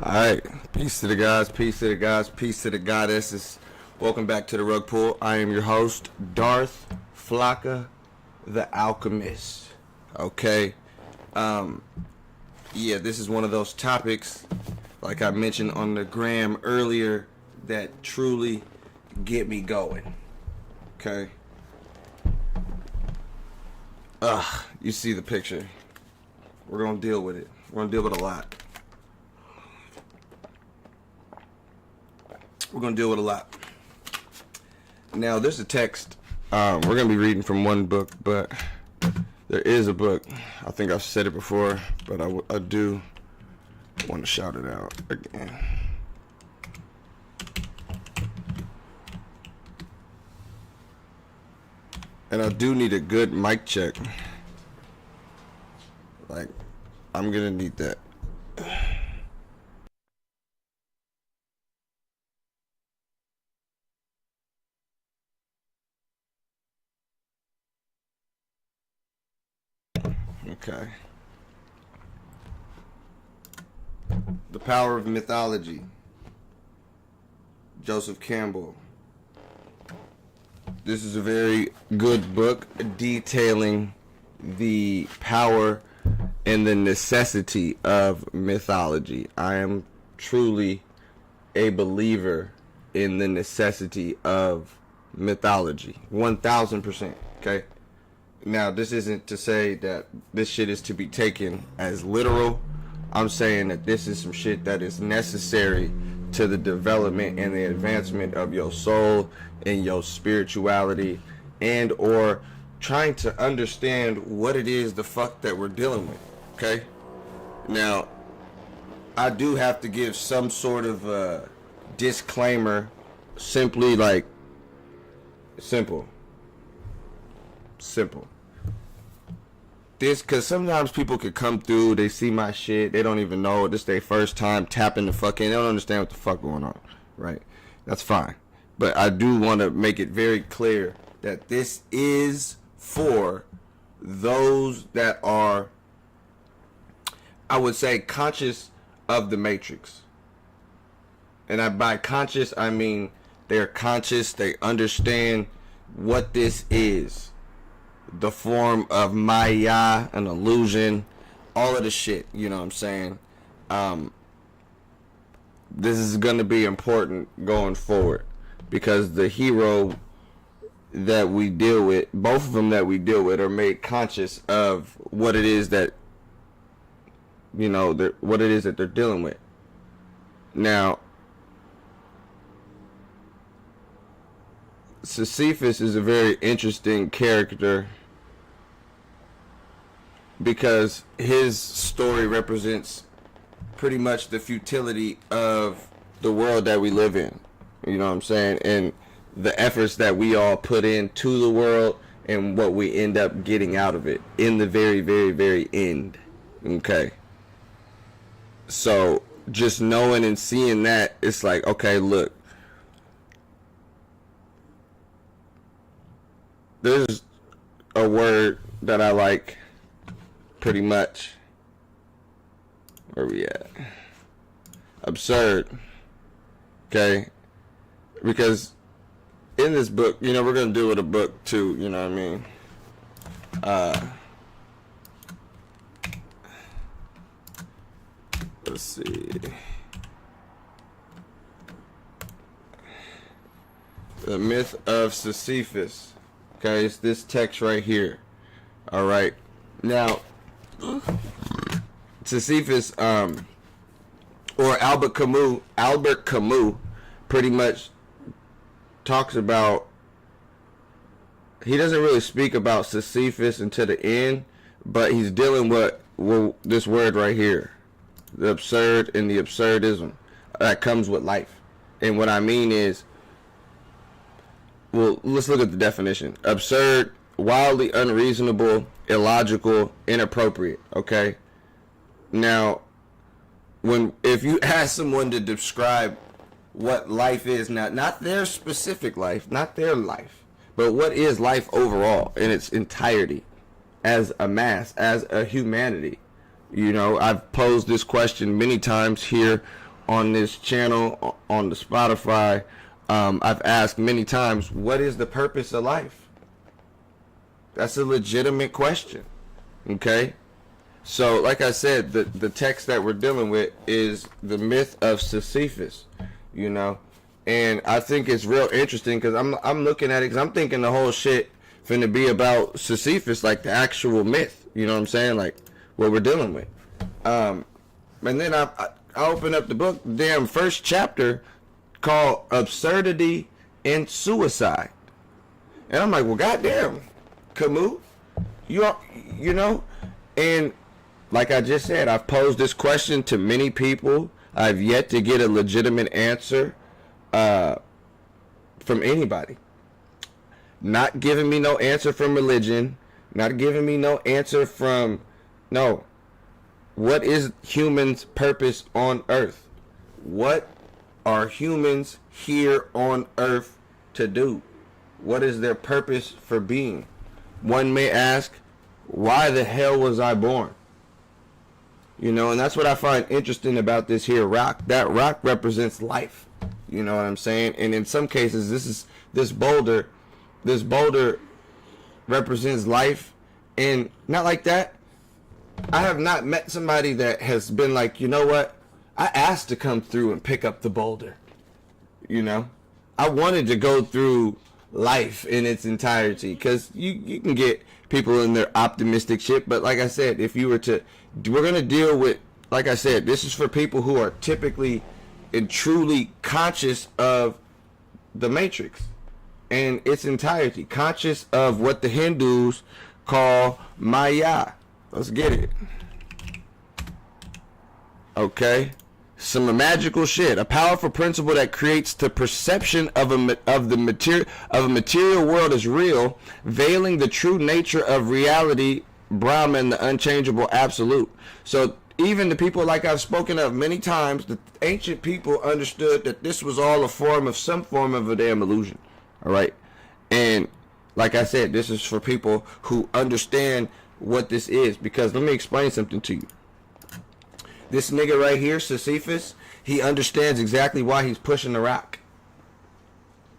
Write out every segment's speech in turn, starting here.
Alright, peace to the guys, peace to the guys, peace to the goddesses. Welcome back to the Rug Pool. I am your host, Darth Flocka, the Alchemist. Okay, yeah, this is one of those topics, like I mentioned on the gram earlier, that truly get me going. Okay. You see the picture. We're gonna deal with it. We're gonna deal with a lot. We're going to deal with a lot. Now, there's a text. We're going to be reading from one book, but there is a book. I think I've said it before, but I do want to shout it out again. And I do need a good mic check. Like, I'm going to need that. Okay. The Power of Mythology. Joseph Campbell. This is a very good book detailing the power and the necessity of mythology. I am truly a believer in the necessity of mythology. 1000%. Okay? Now, this isn't to say that this shit is to be taken as literal. I'm saying that this is some shit that is necessary to the development and the advancement of your soul and your spirituality, and or trying to understand what it is the fuck that we're dealing with. Okay? Now, I do have to give some sort of disclaimer. Simply like simple. This, because sometimes people could come through, they see my shit, they don't even know this their first time tapping the fuck in, they don't understand what the fuck going on, right? That's fine. But I do want to make it very clear that this is for those that are, I would say, conscious of the Matrix. And by conscious, I mean they're conscious, they understand what this is. The form of Maya, an illusion, all of the shit, you know what I'm saying? This is going to be important going forward, because the hero that we deal with, both of them that we deal with, are made conscious of what it is that, you know, what it is that they're dealing with. Now, Sisyphus is a very interesting character because his story represents pretty much the futility of the world that we live in. You know what I'm saying? And the efforts that we all put into the world and what we end up getting out of it in the very, very, very end. Okay. So just knowing and seeing that, it's like, okay, look. There's a word that I like pretty much. Where we at? Absurd. Okay? Because in this book, you know, we're going to deal with a book too, you know what I mean? Let's see. The Myth of Sisyphus. Okay, it's this text right here. All right. Now, Sisyphus, or Albert Camus, pretty much talks about. He doesn't really speak about Sisyphus until the end, but he's dealing with this word right here, the absurd and the absurdism that comes with life. And what I mean is, well, let's look at the definition. Absurd, wildly unreasonable, illogical, inappropriate. Okay. Now, if you ask someone to describe what life is, not their specific life, not their life, but what is life overall in its entirety, as a mass, as a humanity. You know, I've posed this question many times here on this channel, on the Spotify, I've asked many times, what is the purpose of life? That's a legitimate question. Okay? So, like I said, the text that we're dealing with is the myth of Sisyphus, you know? And I think it's real interesting because I'm looking at it because I'm thinking the whole shit finna be about Sisyphus, like the actual myth, you know what I'm saying? Like, what we're dealing with. And then I open up the book, damn first chapter called Absurdity and Suicide. And I'm like, well, goddamn, Camus, you know? And like I just said, I've posed this question to many people. I've yet to get a legitimate answer from anybody. Not giving me no answer from religion. Not giving me no answer from, no. What is humans' purpose on earth? What are humans here on earth to do? What is their purpose for being? One may ask, why the hell was I born? You know, and that's what I find interesting about this here rock. That rock represents life. You know what I'm saying? And in some cases, this boulder represents life. And not like that. I have not met somebody that has been like, you know what? I asked to come through and pick up the boulder. You know? I wanted to go through life in its entirety. Because you can get people in their optimistic shit. But like I said, if you were to... We're going to deal with... Like I said, this is for people who are typically and truly conscious of the Matrix in its entirety. Conscious of what the Hindus call Maya. Let's get it. Okay. Some magical shit. A powerful principle that creates the perception of a material world as real, veiling the true nature of reality, Brahman, the unchangeable absolute. So even the people like I've spoken of many times, the ancient people understood that this was all some form of a damn illusion. All right. And like I said, this is for people who understand what this is, because let me explain something to you. This nigga right here, Sisyphus, he understands exactly why he's pushing the rock.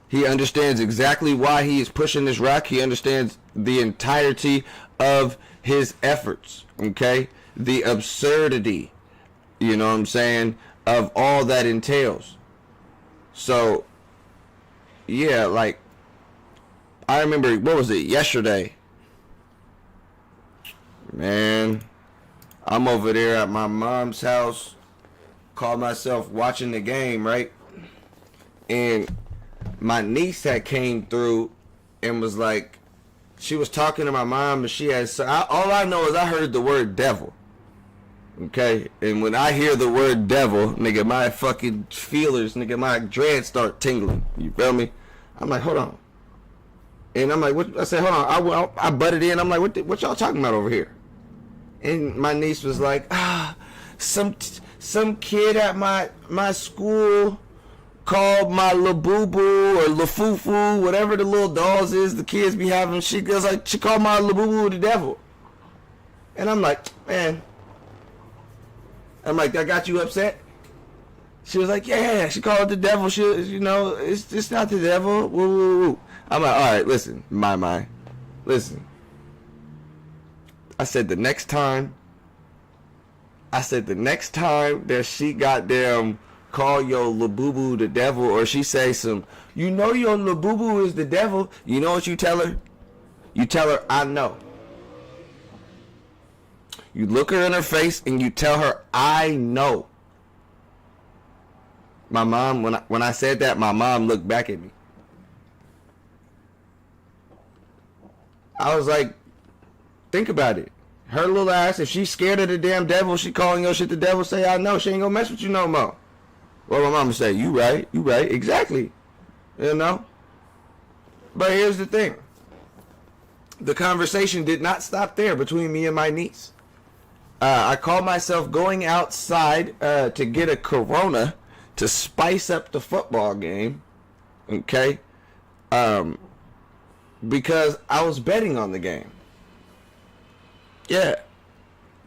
He understands exactly why he is pushing this rock. He understands the entirety of his efforts, okay? The absurdity, you know what I'm saying, of all that entails. So, yeah, like, I remember, what was it, yesterday? Man, I'm over there at my mom's house, called myself watching the game, right? And my niece had came through and was like, she was talking to my mom, and she had, all I know is I heard the word devil. Okay? And when I hear the word devil, nigga, my fucking feelers, nigga, my dreads start tingling. You feel me? I'm like, hold on. And I'm like, what? I said, hold on. I butted in. I'm like, what y'all talking about over here? And my niece was like, some kid at my school called my Labubu or Lafufu, whatever the little dolls is the kids be having. She goes like, she called my Labubu the devil. And I'm like, man. I'm like, that got you upset? She was like, yeah, she called it the devil. She, you know, it's not the devil. Woo, woo, woo. I'm like, all right, listen, my. Listen. I said the next time that she goddamn call your Labubu the devil, or she say some, you know your Labubu is the devil, you know what you tell her? You tell her, I know. You look her in her face and you tell her, I know. My mom, when I said that, my mom looked back at me. I was like, think about it. Her little ass, if she's scared of the damn devil, she calling your shit the devil, say, I know, she ain't gonna mess with you no more. Well, my mama say, you right, exactly. You know? But here's the thing. The conversation did not stop there between me and my niece. I called myself going outside to get a Corona to spice up the football game. Okay? Because I was betting on the game. Yeah.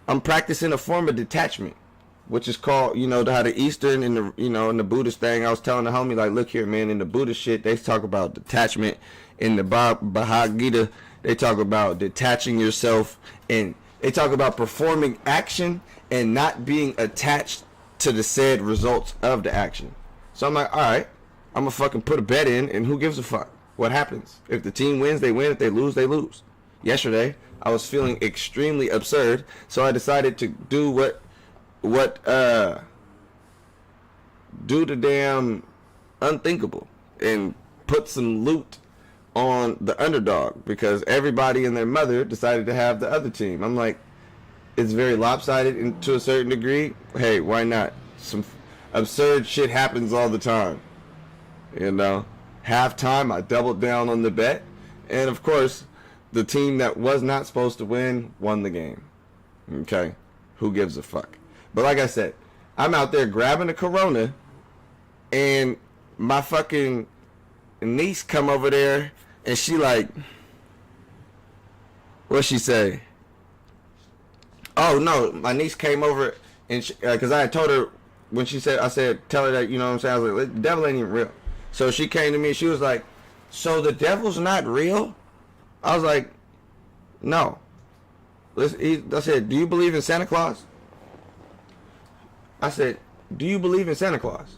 I'm practicing a form of detachment. which is called, how the Eastern and the, in the Buddhist thing. I was telling the homie, like, look here, man, in the Buddhist shit, they talk about detachment. In the Bhagavad Gita, they talk about detaching yourself, and they talk about performing action and not being attached to the said results of the action. So I'm like, all right, I'm gonna fucking put a bet in, and who gives a fuck what happens? If the team wins, they win. If they lose, they lose. Yesterday, I was feeling extremely absurd, so I decided to do do the damn unthinkable and put some loot on the underdog, because everybody and their mother decided to have the other team. I'm like, it's very lopsided to a certain degree. Hey, why not? Some absurd shit happens all the time. Halftime, I doubled down on the bet, and of course, the team that was not supposed to win won the game. Okay, who gives a fuck? But like I said, I'm out there grabbing a Corona, and my fucking niece come over there, and she like, what'd she say? Oh no, my niece came over, and because I had told her when she said, I said, tell her that, you know what I'm saying? I was like, the devil ain't even real. So she came to me, and she was like, so the devil's not real? I was like, no. I said, do you believe in Santa Claus? I said, do you believe in Santa Claus?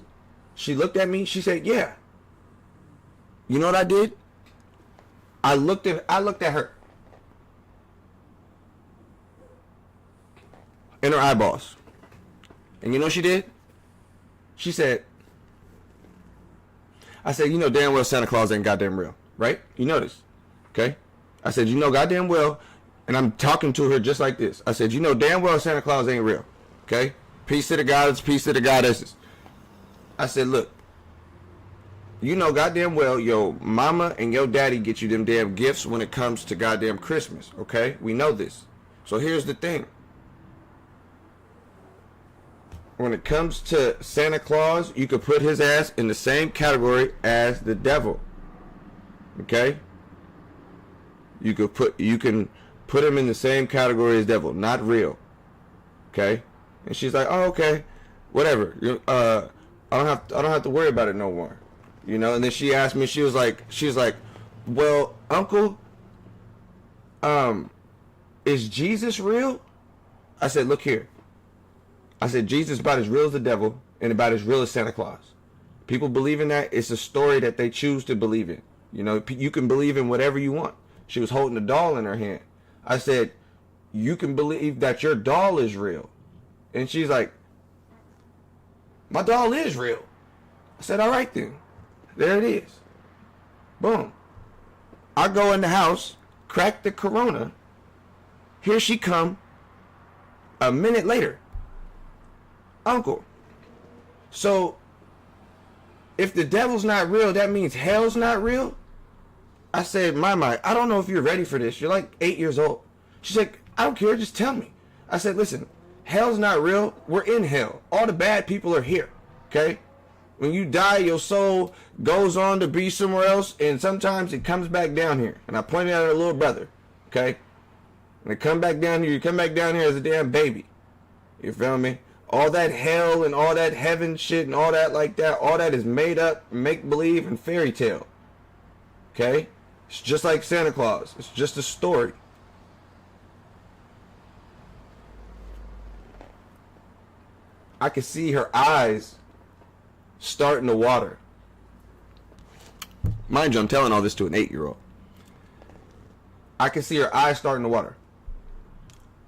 She looked at me, she said, yeah. You know what I did? I looked at her in her eyeballs. And you know what she did? She said, I said, you know damn well Santa Claus ain't goddamn real, right? You know this, okay? I said, you know goddamn well, and I'm talking to her just like this. I said, you know damn well Santa Claus ain't real, okay? Peace to the gods, peace to the goddesses. I said, look, you know goddamn well your mama and your daddy get you them damn gifts when it comes to goddamn Christmas, okay? We know this. So here's the thing. When it comes to Santa Claus, you could put his ass in the same category as the devil, okay? You can put him in the same category as devil, not real, okay? And she's like, oh, okay, whatever. I don't have to worry about it no more. And then she asked me, she was like, well, uncle, is Jesus real? I said, look here. I said, Jesus is about as real as the devil and about as real as Santa Claus. People believe in that. It's a story that they choose to believe in. You can believe in whatever you want. She was holding a doll in her hand. I said, you can believe that your doll is real. And she's like, my doll is real. I said, all right then. There it is. Boom. I go in the house, crack the Corona. Here she come a minute later. Uncle, so if the devil's not real, that means hell's not real? I said, Mama, I don't know if you're ready for this. You're like 8 years old. She's like, I don't care, just tell me. I said, listen, hell's not real. We're in hell. All the bad people are here, okay? When you die, your soul goes on to be somewhere else, and sometimes it comes back down here. And I pointed at her little brother, okay? And they come back down here. You come back down here as a damn baby. You feel me? All that hell and all that heaven shit and all that like that, all that is made up, make-believe, and fairy tale. Okay? It's just like Santa Claus. It's just a story. I could see her eyes starting to water. Mind you, I'm telling all this to an 8-year-old. I could see her eyes starting to water.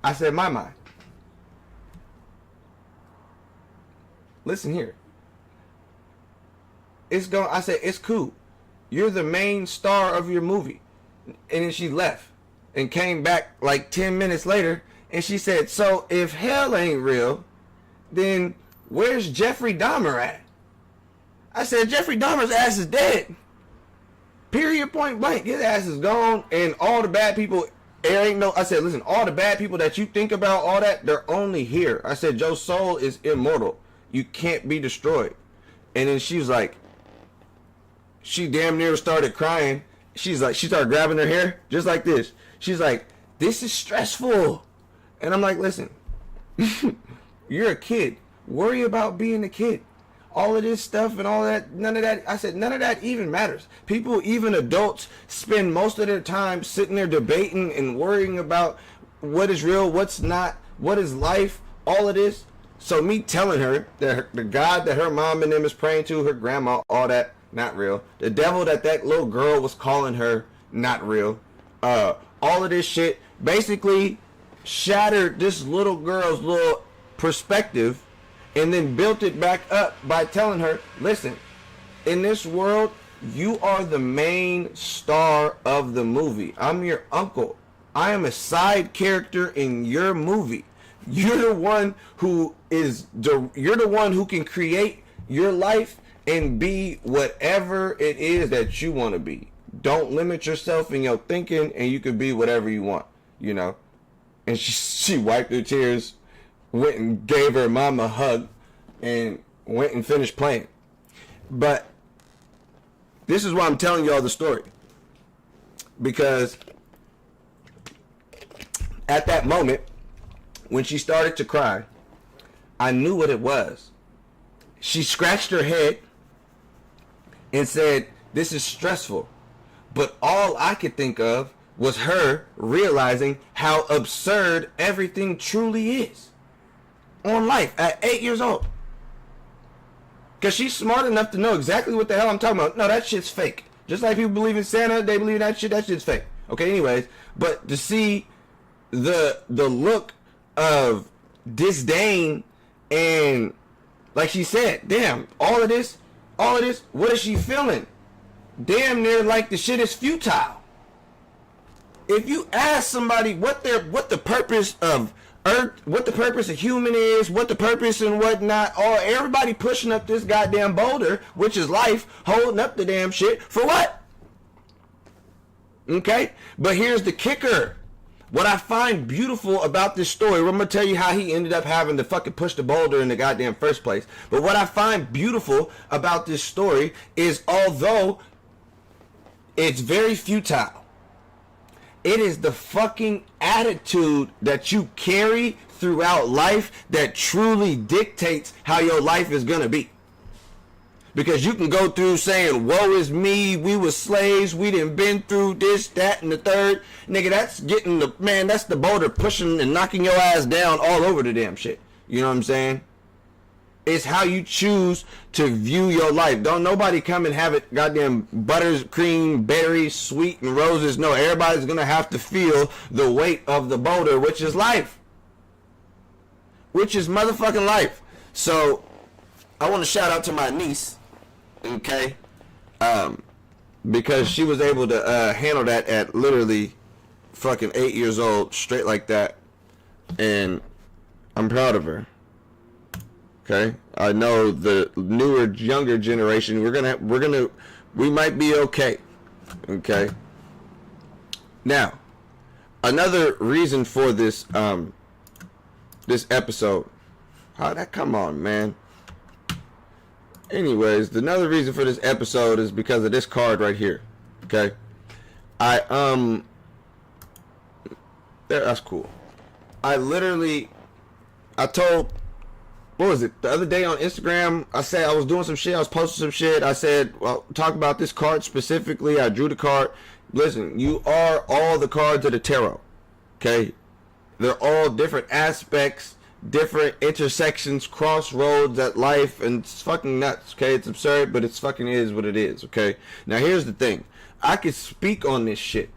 I said, Mama, listen here. I said, it's cool. You're the main star of your movie. And then she left and came back like 10 minutes later, and she said, so if hell ain't real, then where's Jeffrey Dahmer at? I said, Jeffrey Dahmer's ass is dead. Period, point blank. His ass is gone, and all the bad people, there ain't no, I said, listen, all the bad people that you think about, all that, they're only here. I said, your soul is immortal. You can't be destroyed. And then she was like, she damn near started crying. She's like, she started grabbing her hair just like this. She's like, this is stressful. And I'm like, listen, you're a kid. Worry about being a kid. All of this stuff and all that, none of that, I said, none of that even matters. People, even adults, spend most of their time sitting there debating and worrying about what is real, what's not, what is life, all of this. So me telling her that the God that her mom and them is praying to, her grandma, all that, not real. The devil that little girl was calling her, not real. All of this shit basically shattered this little girl's little perspective, and then built it back up by telling her, listen, in this world, you are the main star of the movie. I'm your uncle. I am a side character in your movie. You're the one who can create your life and be whatever it is that you want to be. Don't limit yourself in your thinking, and you can be whatever you want, you know. And she wiped her tears, went and gave her mom a hug, and went and finished playing. But this is why I'm telling y'all the story. Because at that moment, when she started to cry, I knew what it was. She scratched her head and said, this is stressful. But all I could think of was her realizing how absurd everything truly is on life at 8 years old. Because she's smart enough to know exactly what the hell I'm talking about. No, that shit's fake. Just like people believe in Santa, they believe in that shit's fake. Okay, anyways, but to see the look of disdain and, like she said, damn, all of this, what is she feeling? Damn near like the shit is futile. If you ask somebody what the purpose of Earth, what the purpose of human is, what the purpose and whatnot, or everybody pushing up this goddamn boulder, which is life, holding up the damn shit, for what? Okay? But here's the kicker. What I find beautiful about this story, I'm going to tell you how he ended up having to fucking push the boulder in the goddamn first place. But what I find beautiful about this story is, although it's very futile, it is the fucking attitude that you carry throughout life that truly dictates how your life is going to be. Because you can go through saying, woe is me, we were slaves, we done been through this, that, and the third. Nigga, that's that's the boulder pushing and knocking your ass down all over the damn shit. You know what I'm saying? It's how you choose to view your life. Don't nobody come and have it goddamn butters, cream, berries, sweet, and roses. No, everybody's going to have to feel the weight of the boulder, which is life. Which is motherfucking life. So, I want to shout out to my niece, okay? Because she was able to handle that at literally fucking 8 years old, straight like that. And I'm proud of her. Okay, I know the newer, younger generation. We might be okay. Okay. Now, another reason for this this episode. How'd that come on, man? Anyways, another reason for this episode is because of this card right here. Okay, that's cool. I told. What was it? The other day on Instagram, I said I was doing some shit. I was posting some shit. I said, well, talk about this card specifically. I drew the card. Listen, you are all the cards of the tarot. Okay? They're all different aspects, different intersections, crossroads at life, and it's fucking nuts. Okay? It's absurd, but it's fucking is what it is. Okay? Now, here's the thing. I could speak on this shit.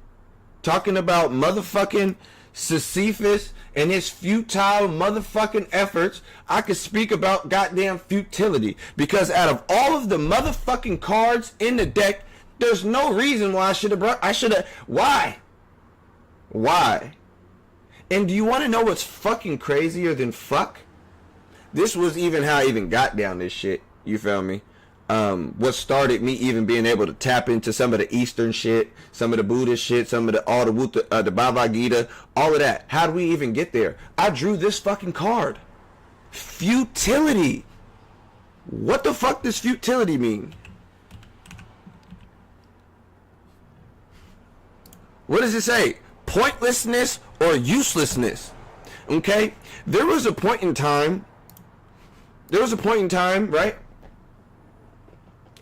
Talking about motherfucking Sisyphus and his futile motherfucking efforts. I could speak about goddamn futility, because out of all of the motherfucking cards in the deck, there's no reason why why? And do you want to know what's fucking crazier than fuck? This was even how I even got down this shit. You feel me? What started me even being able to tap into some of the Eastern shit, some of the Buddhist shit, some of the Bhagavad Gita, all of that. How do we even get there? I drew this fucking card. Futility. What the fuck does futility mean? What does it say? Pointlessness or uselessness. Okay? There was a point in time There was a point in time, right,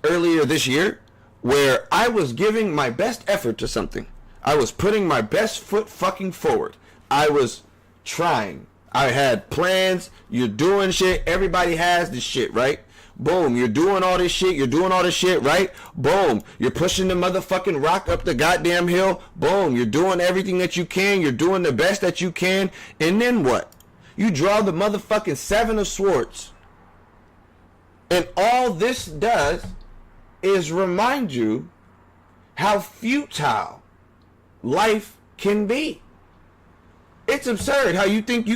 earlier this year, where I was giving my best effort to something. I was putting my best foot fucking forward. I was trying. I had plans. You're doing shit. Everybody has this shit, right? Boom. You're doing all this shit. You're doing all this shit, right? Boom. You're pushing the motherfucking rock up the goddamn hill. Boom. You're doing everything that you can. You're doing the best that you can. And then what? You draw the motherfucking Seven of Swords. And all this does is remind you how futile life can be. It's absurd how you think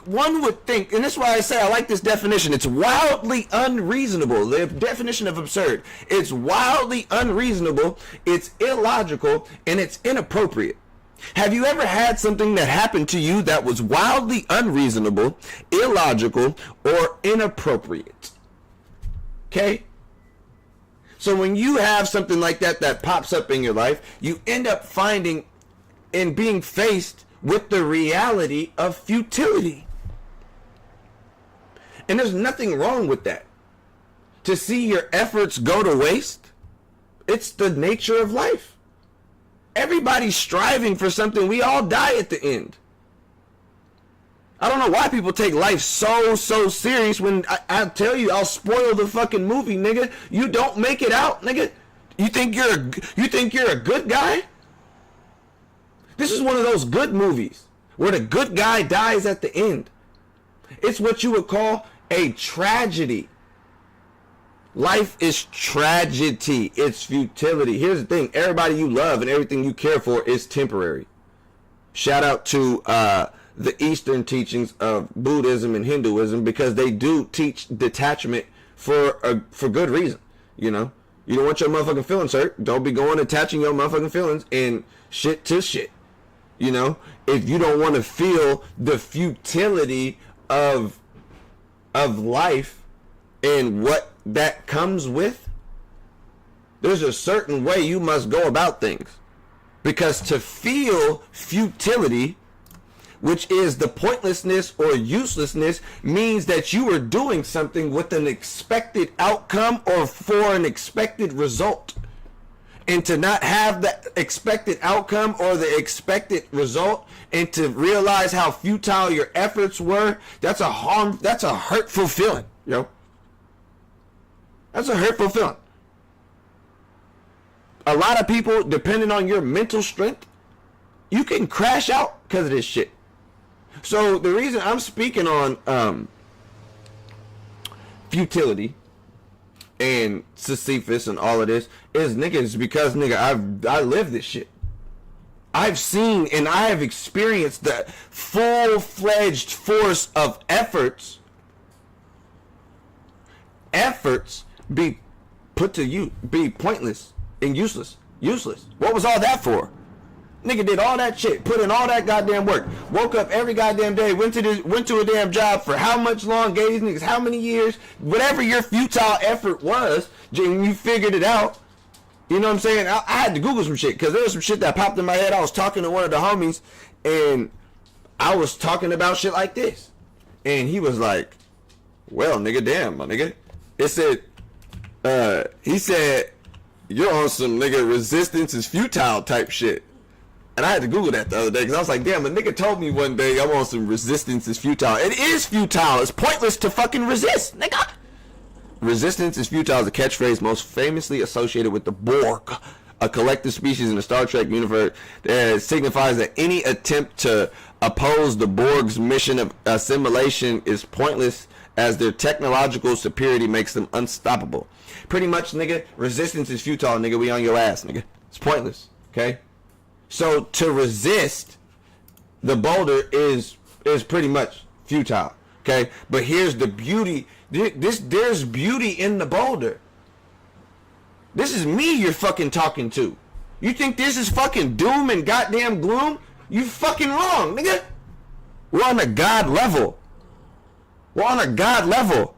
one would think, and this is why I say I like this definition. It's wildly unreasonable. The definition of absurd. It's wildly unreasonable, it's illogical, and it's inappropriate. Have you ever had something that happened to you that was wildly unreasonable, illogical, or inappropriate? Okay? So when you have something like that pops up in your life, you end up finding and being faced with the reality of futility. And there's nothing wrong with that. To see your efforts go to waste, it's the nature of life. Everybody's striving for something. We all die at the end. I don't know why people take life so serious when I tell you, I'll spoil the fucking movie, nigga. You don't make it out, nigga. You think you're a good guy? This is one of those good movies where the good guy dies at the end. It's what you would call a tragedy. Life is tragedy. It's futility. Here's the thing. Everybody you love and everything you care for is temporary. Shout out to the Eastern teachings of Buddhism and Hinduism, because they do teach detachment for good reason. You know, you don't want your motherfucking feelings hurt. Don't be going attaching your motherfucking feelings and shit to shit. You know, if you don't want to feel the futility of life and what that comes with, there's a certain way you must go about things. Because to feel futility, which is the pointlessness or uselessness, means that you are doing something with an expected outcome or for an expected result. And to not have the expected outcome or the expected result, and to realize how futile your efforts were, that's a hurtful feeling, yo. That's a hurtful feeling. A lot of people, depending on your mental strength, you can crash out because of this shit. So the reason I'm speaking on futility and Sisyphus and all of this is, nigga, it's because, nigga, I live this shit. I've seen and I have experienced the full-fledged force of efforts be put to you, be pointless and useless. What was all that for? Nigga did all that shit, put in all that goddamn work, woke up every goddamn day, went to a damn job for how much long, gave these niggas how many years, whatever your futile effort was, and you figured it out. You know what I'm saying? I had to Google some shit, because there was some shit that popped in my head. I was talking to one of the homies, and I was talking about shit like this. And he was like, well, nigga, damn, my nigga. It said, he said, you're on some, nigga, resistance is futile type shit. And I had to Google that the other day, because I was like, damn, a nigga told me one day I'm on some resistance is futile. It is futile. It's pointless to fucking resist, nigga. Resistance is futile is a catchphrase most famously associated with the Borg, a collective species in the Star Trek universe that signifies that any attempt to oppose the Borg's mission of assimilation is pointless, as their technological superiority makes them unstoppable. Pretty much, nigga, resistance is futile, nigga. We on your ass, nigga. It's pointless, okay? So to resist the boulder is pretty much futile, okay? But here's the beauty. There's beauty in the boulder. This is me you're fucking talking to. You think this is fucking doom and goddamn gloom? You fucking wrong, nigga. We're on a God level. We're on a God level.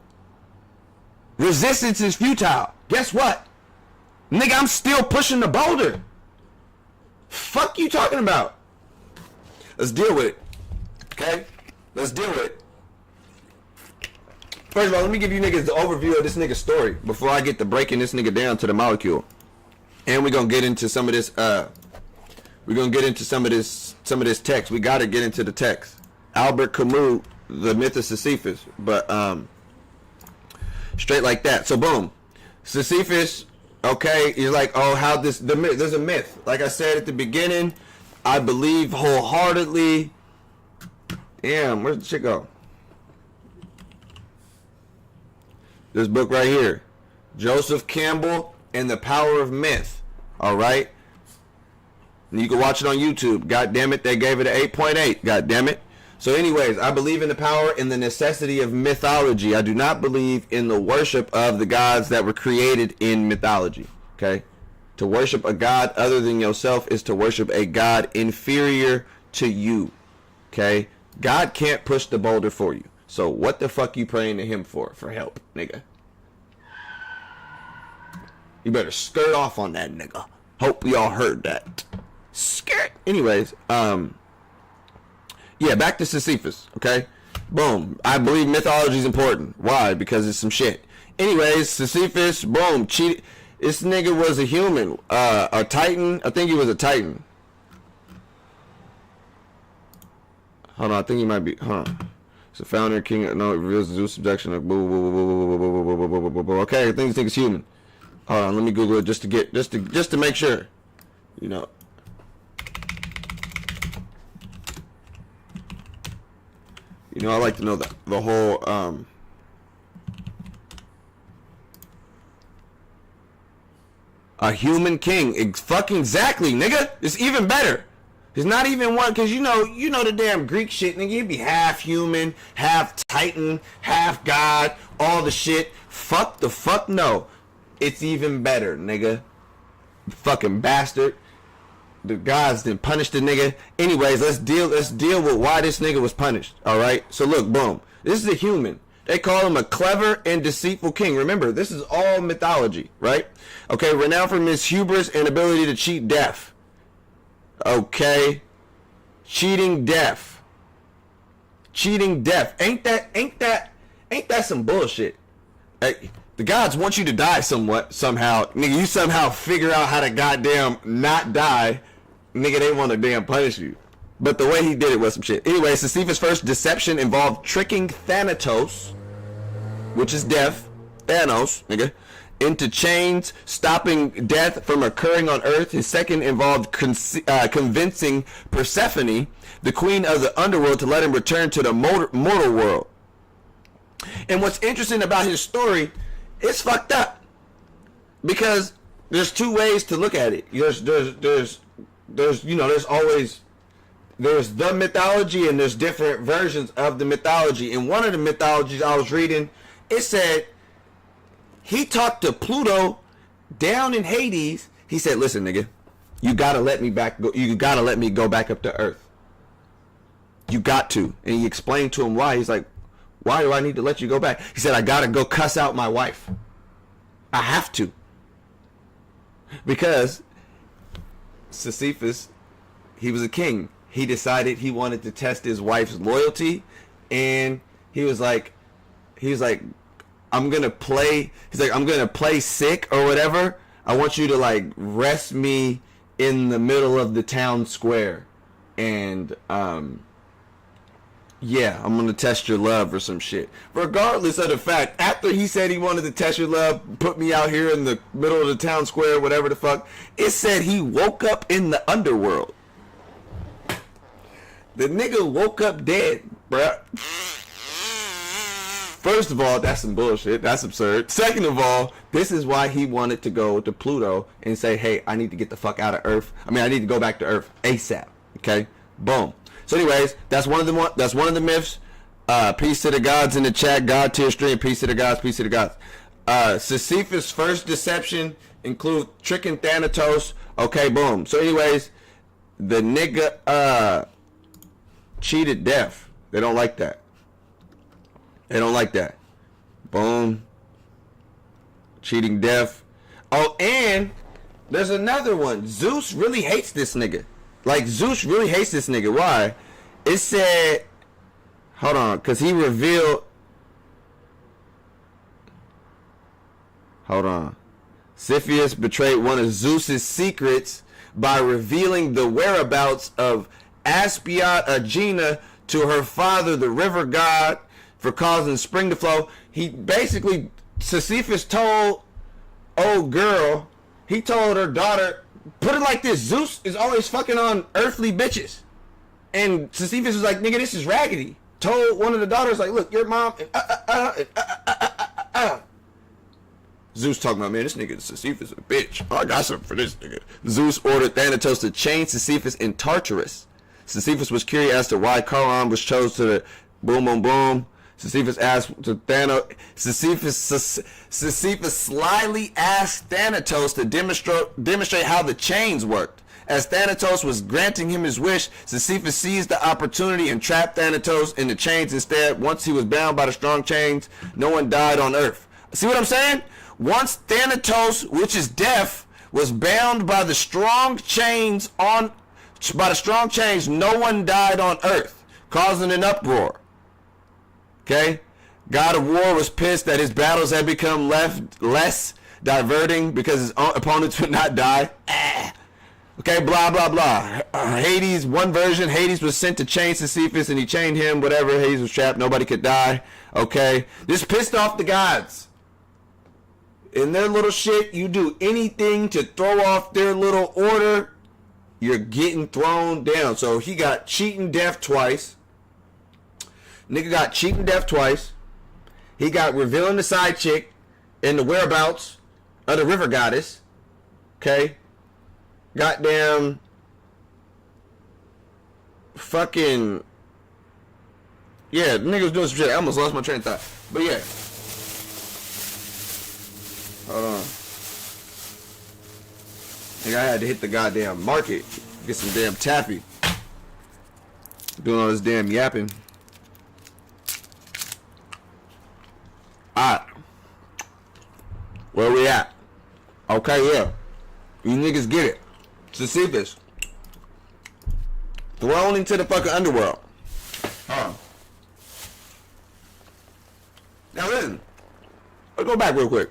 Resistance is futile. Guess what? Nigga, I'm still pushing the boulder. Fuck you talking about? Let's deal with it. Okay? Let's deal with it. First of all, let me give you niggas the overview of this nigga's story before I get to breaking this nigga down to the molecule. And we're gonna get into some of this some of this text. We gotta get into the text. Albert Camus, The Myth of Sisyphus. But straight like that. So boom. Sisyphus, okay, you're like, oh, how there's a myth. Like I said at the beginning, I believe wholeheartedly. Damn, where'd the shit go? This book right here, Joseph Campbell and the Power of Myth. All right, and you can watch it on YouTube. God damn it, they gave it an 8.8. God damn it. So, anyways, I believe in the power and the necessity of mythology. I do not believe in the worship of the gods that were created in mythology. Okay, to worship a god other than yourself is to worship a god inferior to you. Okay, God can't push the boulder for you. So what the fuck you praying to him for help, nigga? You better skirt off on that, nigga. Hope y'all heard that. Skirt. Anyways, yeah, back to Sisyphus, okay? Boom. I believe mythology is important. Why? Because it's some shit. Anyways, Sisyphus, boom, cheated. This nigga was a human, a titan. I think he was a titan. Hold on, I think he might be, It's the founder, king. No, it reveals Zeus' subjection. Okay, I think this thing is human. Hold on, let me Google it just to make sure. You know. You know, I like to know the whole a human king. Fucking exactly, nigga. It's even better. It's not even one, because you know the damn Greek shit, nigga. You'd be half human, half titan, half god, all the shit. Fuck the fuck no. It's even better, nigga. Fucking bastard. The gods didn't punish the nigga. Anyways, let's deal with why this nigga was punished. Alright? So look, boom. This is a human. They call him a clever and deceitful king. Remember, this is all mythology, right? Okay, renowned for his hubris and ability to cheat death. Okay, cheating death. Ain't that some bullshit? Hey, the gods want you to die somehow. Nigga, you somehow figure out how to goddamn not die. Nigga, they want to damn punish you. But the way he did it was some shit. Anyway, Sisyphus' first deception involved tricking Thanatos, which is death, Thanos, nigga, into chains, stopping death from occurring on Earth. His second involved convincing Persephone, the queen of the underworld, to let him return to the mortal world. And what's interesting about his story, it's fucked up, because there's two ways to look at it. There's the mythology, and there's different versions of the mythology. In one of the mythologies I was reading, it said he talked to Pluto down in Hades. He said, listen, nigga, you gotta let me go back up to Earth. You got to. And he explained to him why. He's like, why do I need to let you go back? He said, I gotta go cuss out my wife. I have to. Because Sisyphus, he was a king. He decided he wanted to test his wife's loyalty, and he was like, I'm gonna play sick or whatever. I want you to like rest me in the middle of the town square, and yeah, I'm gonna test your love or some shit. Regardless of the fact, after he said he wanted to test your love, put me out here in the middle of the town square, whatever the fuck, it said he woke up in the underworld. The nigga woke up dead, bruh. First of all, that's some bullshit. That's absurd. Second of all, this is why he wanted to go to Pluto and say, hey, I need to get the fuck out of Earth. I mean, I need to go back to Earth ASAP. Okay? Boom. So anyways, that's one of the myths. Peace to the gods in the chat. God tier stream. Peace to the gods. Peace to the gods. Sisyphus' first deception include tricking Thanatos. Okay, boom. So anyways, the nigga cheated death. They don't like that. They don't like that. Boom. Cheating death. Oh, and there's another one. Zeus really hates this nigga. Like, Zeus really hates this nigga. Why? It said, hold on, because he revealed, Hold on. Sisyphus betrayed one of Zeus's secrets by revealing the whereabouts of Aspiot Aegina to her father, the river god, for causing spring to flow. He basically, Sisyphus told old girl, he told her daughter, put it like this, Zeus is always fucking on earthly bitches. And Sisyphus was like, nigga, this is raggedy. Told one of the daughters, like, look, your mom, Zeus talking about, man, this nigga Sisyphus a bitch. Oh, I got something for this nigga. Zeus ordered Thanatos to chain Sisyphus in Tartarus. Sisyphus was curious as to why Charon was chosen to the boom, boom, boom. Sisyphus asked to Thanatos. Sisyphus slyly asked Thanatos to demonstrate how the chains worked. As Thanatos was granting him his wish, Sisyphus seized the opportunity and trapped Thanatos in the chains instead. Once he was bound by the strong chains, no one died on earth. See what I'm saying? Once Thanatos, which is death, was bound by the strong chains no one died on earth, causing an uproar. Okay? God of War was pissed that his battles had become less diverting because his opponents would not die. Okay, blah, blah, blah. Hades, one version, Hades was sent to chain Sisyphus and he chained him, whatever. Hades was trapped, nobody could die. Okay? This pissed off the gods. In their little shit, you do anything to throw off their little order, you're getting thrown down. So he got cheating death twice. Nigga got cheating death twice. He got revealing the side chick and the whereabouts of the river goddess. Okay? Goddamn fucking, yeah, the nigga was doing some shit. I almost lost my train of thought. But yeah. Hold on. Nigga, I had to hit the goddamn market. Get some damn taffy. Doing all this damn yapping. Alright. Where we at? Okay, yeah. You niggas get it. Sisyphus. Thrown into the fucking underworld. Now listen. Let's go back real quick.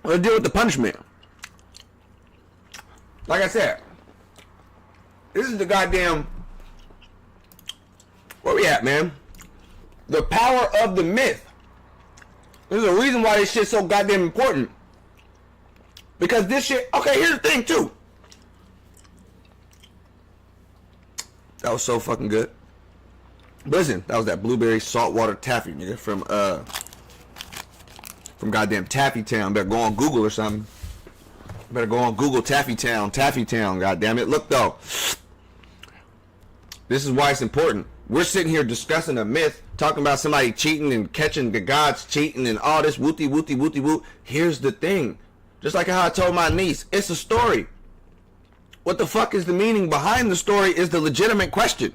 Let's deal with the punishment. Like I said, this is the goddamn, where we at, man? The power of the myth. There's a reason why this shit's so goddamn important. Because this shit, okay, here's the thing too. That was so fucking good. Listen, that was that blueberry saltwater taffy, nigga, from goddamn Taffy Town. Better go on Google or something. Better go on Google Taffy Town, goddamn it. Look though, this is why it's important. We're sitting here discussing a myth, talking about somebody cheating and catching the gods cheating and all this wooty wooty wooty woo. Here's the thing. Just like how I told my niece, it's a story. What the fuck is the meaning behind the story is the legitimate question.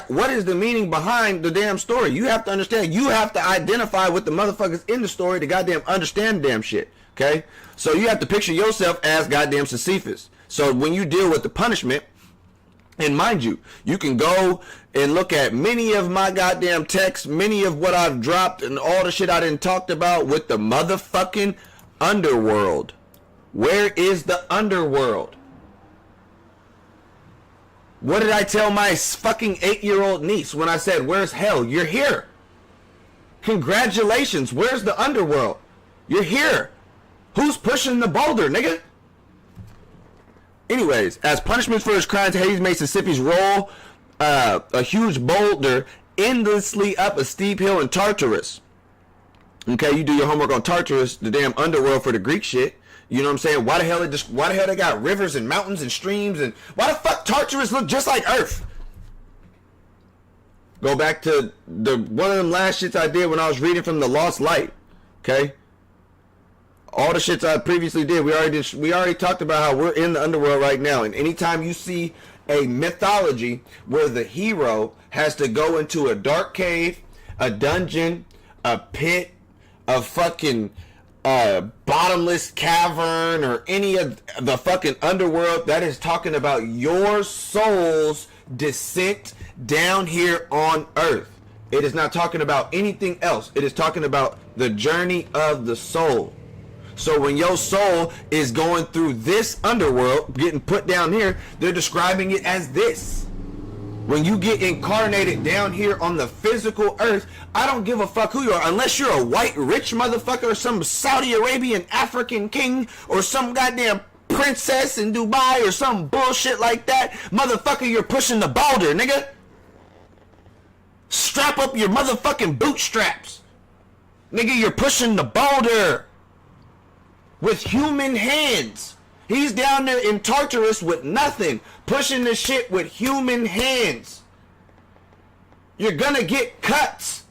What is the meaning behind the damn story? You have to understand. You have to identify with the motherfuckers in the story to goddamn understand the damn shit. Okay? So you have to picture yourself as goddamn Sisyphus. So when you deal with the punishment, and mind you, you can go and look at many of my goddamn texts, many of what I've dropped and all the shit I didn't talked about with the motherfucking underworld. Where is the underworld? What did I tell my fucking 8-year-old niece when I said, where's hell? You're here. Congratulations. Where's the underworld? You're here. Who's pushing the boulder, nigga? Anyways, as punishments for his crimes, Hades made Sisyphus roll a huge boulder endlessly up a steep hill in Tartarus. Okay, you do your homework on Tartarus, the damn underworld for the Greek shit. You know what I'm saying? Why the hell they got rivers and mountains and streams, and why the fuck Tartarus look just like Earth? Go back to one of them last shits I did when I was reading from the Lost Light. Okay? All the shits I previously did, we already talked about how we're in the underworld right now. And anytime you see a mythology where the hero has to go into a dark cave, a dungeon, a pit, a fucking bottomless cavern, or any of the fucking underworld, that is talking about your soul's descent down here on Earth. It is not talking about anything else. It is talking about the journey of the soul. So when your soul is going through this underworld, getting put down here, they're describing it as this. When you get incarnated down here on the physical earth, I don't give a fuck who you are, unless you're a white rich motherfucker or some Saudi Arabian African king or some goddamn princess in Dubai or some bullshit like that. Motherfucker, you're pushing the boulder, nigga. Strap up your motherfucking bootstraps. Nigga, you're pushing the boulder with human hands. He's down there in Tartarus with nothing, pushing the shit with human hands. You're gonna get cuts.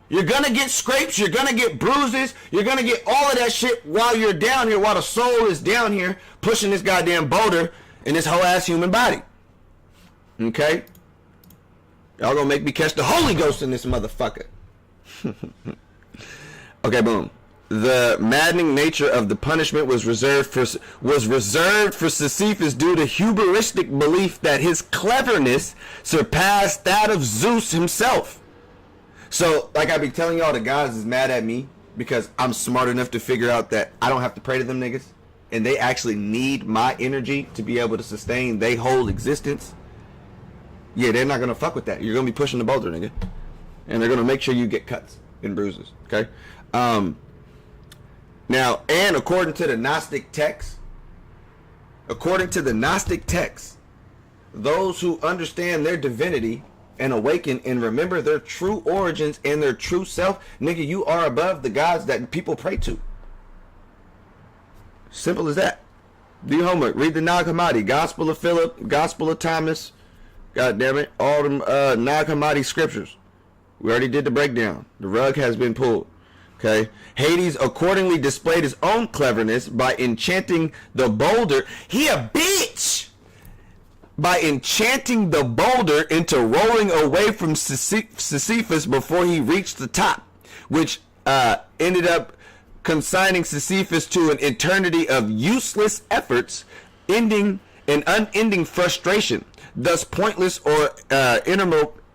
You're gonna get scrapes. You're gonna get bruises. You're gonna get all of that shit while you're down here, while the soul is down here pushing this goddamn boulder in this whole ass human body. Okay? Y'all gonna make me catch the Holy Ghost in this motherfucker. Okay, boom. The maddening nature of the punishment was reserved for Sisyphus due to hubristic belief that his cleverness surpassed that of Zeus himself. So, like I be telling y'all, the gods is mad at me because I'm smart enough to figure out that I don't have to pray to them niggas, and they actually need my energy to be able to sustain their whole existence. Yeah, they're not gonna fuck with that. You're gonna be pushing the boulder, nigga, and they're gonna make sure you get cuts and bruises. Okay. Now, and according to the Gnostic text, those who understand their divinity and awaken and remember their true origins and their true self, nigga, you are above the gods that people pray to. Simple as that. Do your homework. Read the Nag Hammadi, Gospel of Philip, Gospel of Thomas. God damn it, all them Nag Hammadi scriptures. We already did the breakdown. The rug has been pulled. Okay. Hades accordingly displayed his own cleverness by enchanting the boulder. He a bitch! By enchanting the boulder into rolling away from Sisyphus before he reached the top, which ended up consigning Sisyphus to an eternity of useless efforts, ending in unending frustration. Thus, pointless or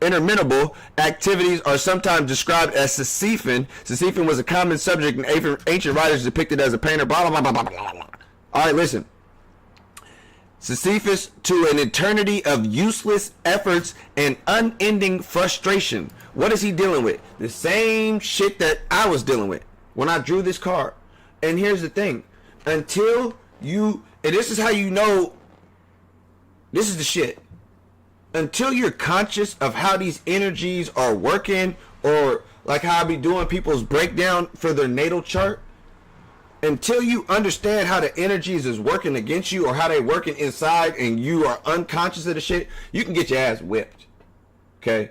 interminable activities are sometimes described as Sisyphon. Sisyphon was a common subject in ancient writers depicted as a painter. Blah, blah, blah, blah, blah, blah. All right, listen. Sisyphus to an eternity of useless efforts and unending frustration. What is he dealing with? The same shit that I was dealing with when I drew this card. And here's the thing. Until you, and this is how you know, this is the shit. Until you're conscious of how these energies are working, or like how I be doing people's breakdown for their natal chart, until you understand how the energies is working against you or how they working inside and you are unconscious of the shit, you can get your ass whipped. Okay?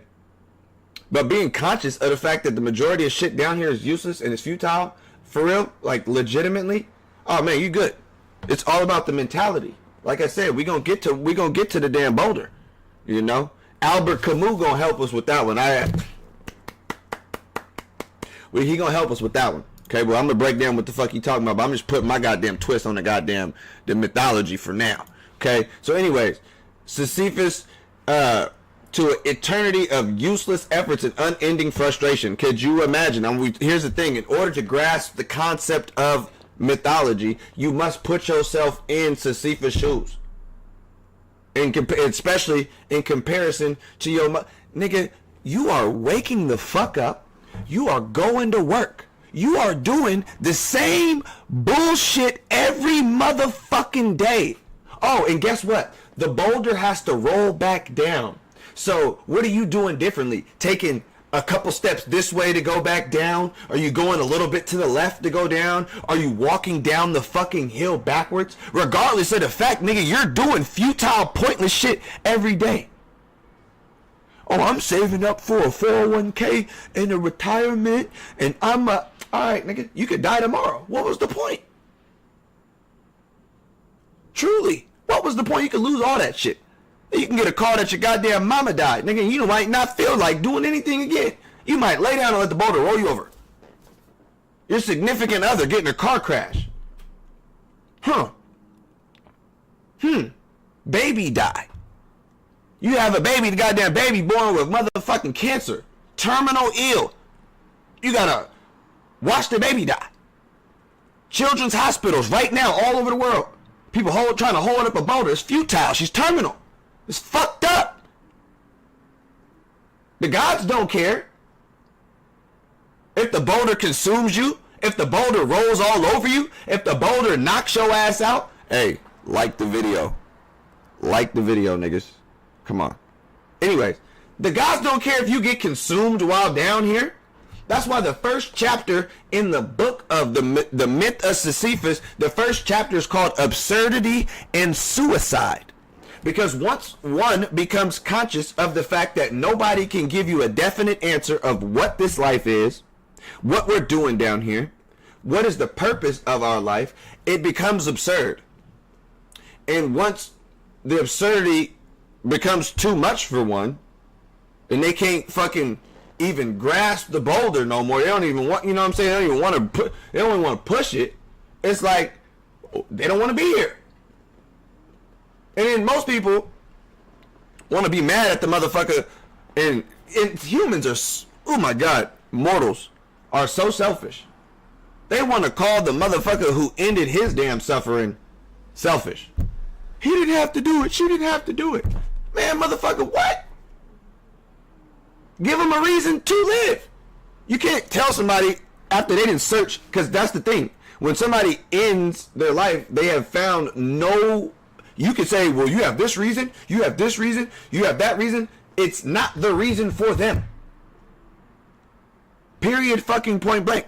But being conscious of the fact that the majority of shit down here is useless and it's futile, for real, like legitimately, oh man, you good. It's all about the mentality. Like I said, we gonna get to the damn boulder. You know? Albert Camus gonna help us with that one. He gonna help us with that one. Okay, well, I'm gonna break down what the fuck he talking about, but I'm just putting my goddamn twist on the mythology for now. Okay, so anyways, Sisyphus to an eternity of useless efforts and unending frustration. Could you imagine? Here's the thing: in order to grasp the concept of mythology, you must put yourself in Sisyphus' shoes. Especially in comparison to your nigga, you are waking the fuck up. You are going to work. You are doing the same bullshit every motherfucking day. Oh, and guess what? The boulder has to roll back down. So what are you doing differently? Taking a couple steps this way to go back down? Are you going a little bit to the left to go down? Are you walking down the fucking hill backwards? Regardless of the fact, nigga, you're doing futile, pointless shit every day. Oh, I'm saving up for a 401k and a retirement, and alright, nigga, you could die tomorrow. What was the point? Truly, what was the point? You could lose all that shit. You can get a call that your goddamn mama died. Nigga, you might not feel like doing anything again. You might lay down and let the boulder roll you over. Your significant other getting a car crash. Baby die. You have a baby, the goddamn baby born with motherfucking cancer. terminal ill. You gotta watch the baby die. Children's hospitals right now all over the world. People trying to hold up a boulder. It's futile. She's terminal. It's fucked up. The gods don't care. If the boulder consumes you, if the boulder rolls all over you, if the boulder knocks your ass out, hey, like the video. Like the video, niggas. Come on. Anyways, the gods don't care if you get consumed while down here. That's why the first chapter in the book of the myth of Sisyphus, the first chapter is called Absurdity and Suicide. Because once one becomes conscious of the fact that nobody can give you a definite answer of what this life is, what we're doing down here, what is the purpose of our life, it becomes absurd. And once the absurdity becomes too much for one, and they can't fucking even grasp the boulder no more, they don't even want, you know what I'm saying, they don't even want to they don't even want to push it. It's like they don't want to be here. And then most people want to be mad at the motherfucker, and humans are, oh my god, mortals are so selfish. They want to call the motherfucker who ended his damn suffering selfish. He didn't have to do it. She didn't have to do it. Man, motherfucker, what? Give them a reason to live. You can't tell somebody after they didn't search, because that's the thing. When somebody ends their life, they have found no... You could say, well, you have this reason, you have this reason, you have that reason. It's not the reason for them. Period, fucking point blank.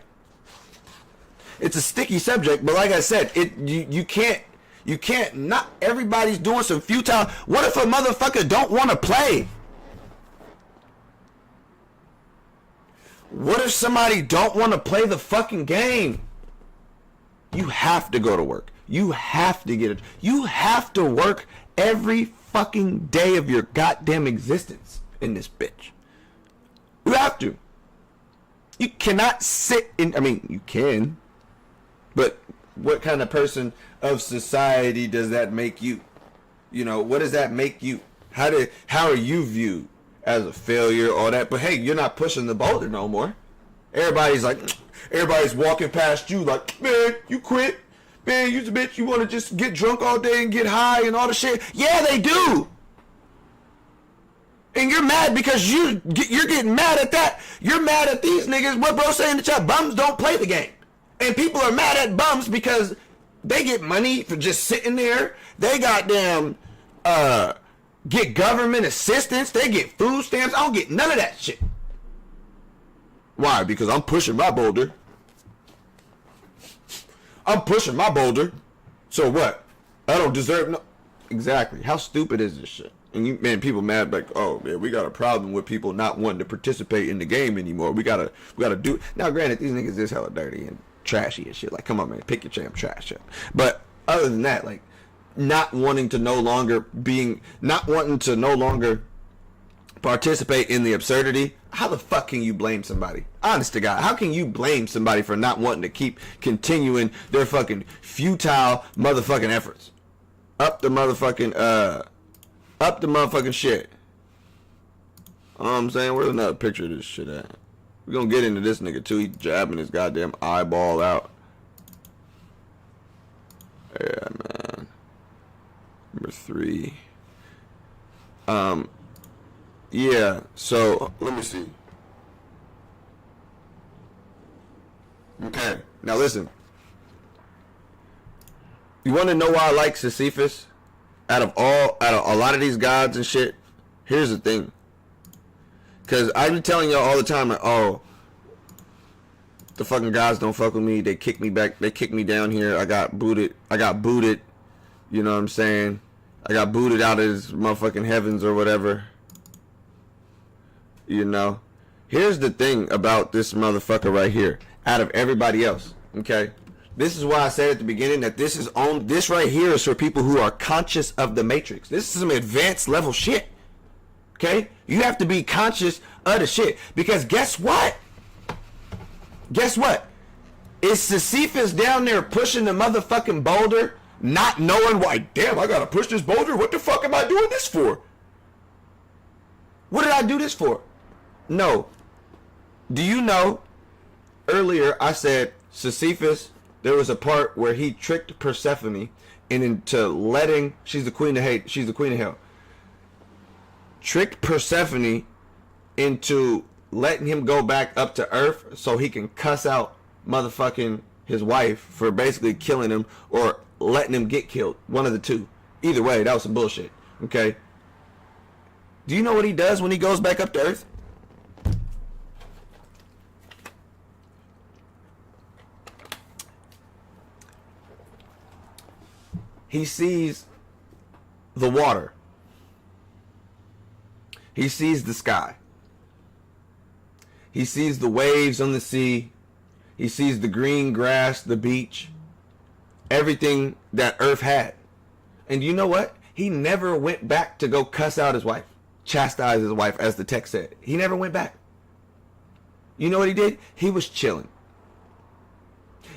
It's a sticky subject, but like I said, you can't, not everybody's doing some futile. What if a motherfucker don't want to play? What if somebody don't want to play the fucking game? You have to go to work. You have to get it. You have to work every fucking day of your goddamn existence in this bitch. You have to. You cannot sit in, I mean, you can, but what kind of person of society does that make you? You know, what does that make you? How are you viewed? As a failure, all that? But hey, you're not pushing the boulder no more. Everybody's walking past you like, man, you quit. Man, you's a bitch. You want to just get drunk all day and get high and all the shit. Yeah, they do. And you're mad because you're getting mad at that. You're mad at these niggas. What bro saying in the chat? Bums don't play the game. And people are mad at bums because they get money for just sitting there. They goddamn get government assistance. They get food stamps. I don't get none of that shit. Why? Because I'm pushing my boulder. I'm pushing my boulder. So what? I don't deserve no. Exactly. How stupid is this shit? And people mad like, oh man, we got a problem with people not wanting to participate in the game anymore. We gotta do it. Now granted, these niggas is hella dirty and trashy and shit. Like, come on man, pick your champ, trash. But other than that, like, not wanting to no longer participate in the absurdity. How the fuck can you blame somebody? Honest to God, how can you blame somebody for not wanting to keep continuing their fucking futile motherfucking efforts? Up the motherfucking shit. You know what I'm saying? Where's another picture of this shit at? We're gonna get into this nigga too. He jabbing his goddamn eyeball out. Yeah, man. Number 3. Yeah, so let me see. Okay, now listen. You want to know why I like Sisyphus? Out of a lot of these gods and shit, here's the thing. Because I be telling y'all all the time, like, oh, the fucking gods don't fuck with me. They kick me back. They kick me down here. I got booted. You know what I'm saying? I got booted out of his motherfucking heavens or whatever. You know? Here's the thing about this motherfucker right here. Out of everybody else. Okay? This is why I said at the beginning that this right here is for people who are conscious of the matrix. This is some advanced level shit. Okay? You have to be conscious of the shit. Because guess what? Guess what? Is Sisyphus down there pushing the motherfucking boulder, not knowing why, damn, I gotta push this boulder? What the fuck am I doing this for? What did I do this for? No. Do you know, earlier I said Sisyphus, there was a part where he tricked Persephone into letting, she's the queen of hate, she's the queen of hell, tricked Persephone into letting him go back up to Earth so he can cuss out motherfucking his wife for basically killing him or letting him get killed. One of the two. Either way, that was some bullshit. Okay? Do you know what he does when he goes back up to Earth? He sees the water. He sees the sky. He sees the waves on the sea. He sees the green grass, the beach, everything that Earth had. And you know what? He never went back to go cuss out his wife, chastise his wife, as the text said. He never went back. You know what he did? He was chilling.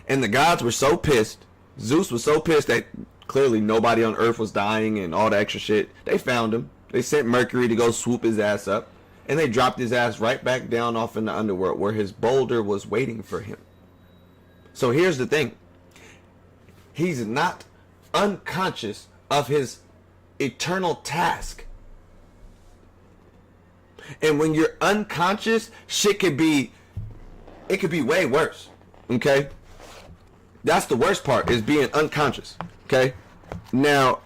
And the gods were so pissed. Zeus was so pissed that clearly nobody on Earth was dying and all the extra shit. They found him. They sent Mercury to go swoop his ass up. And they dropped his ass right back down off in the underworld where his boulder was waiting for him. So here's the thing. He's not unconscious of his eternal task. And when you're unconscious, shit could be way worse. Okay? That's the worst part, is being unconscious. Okay? Now,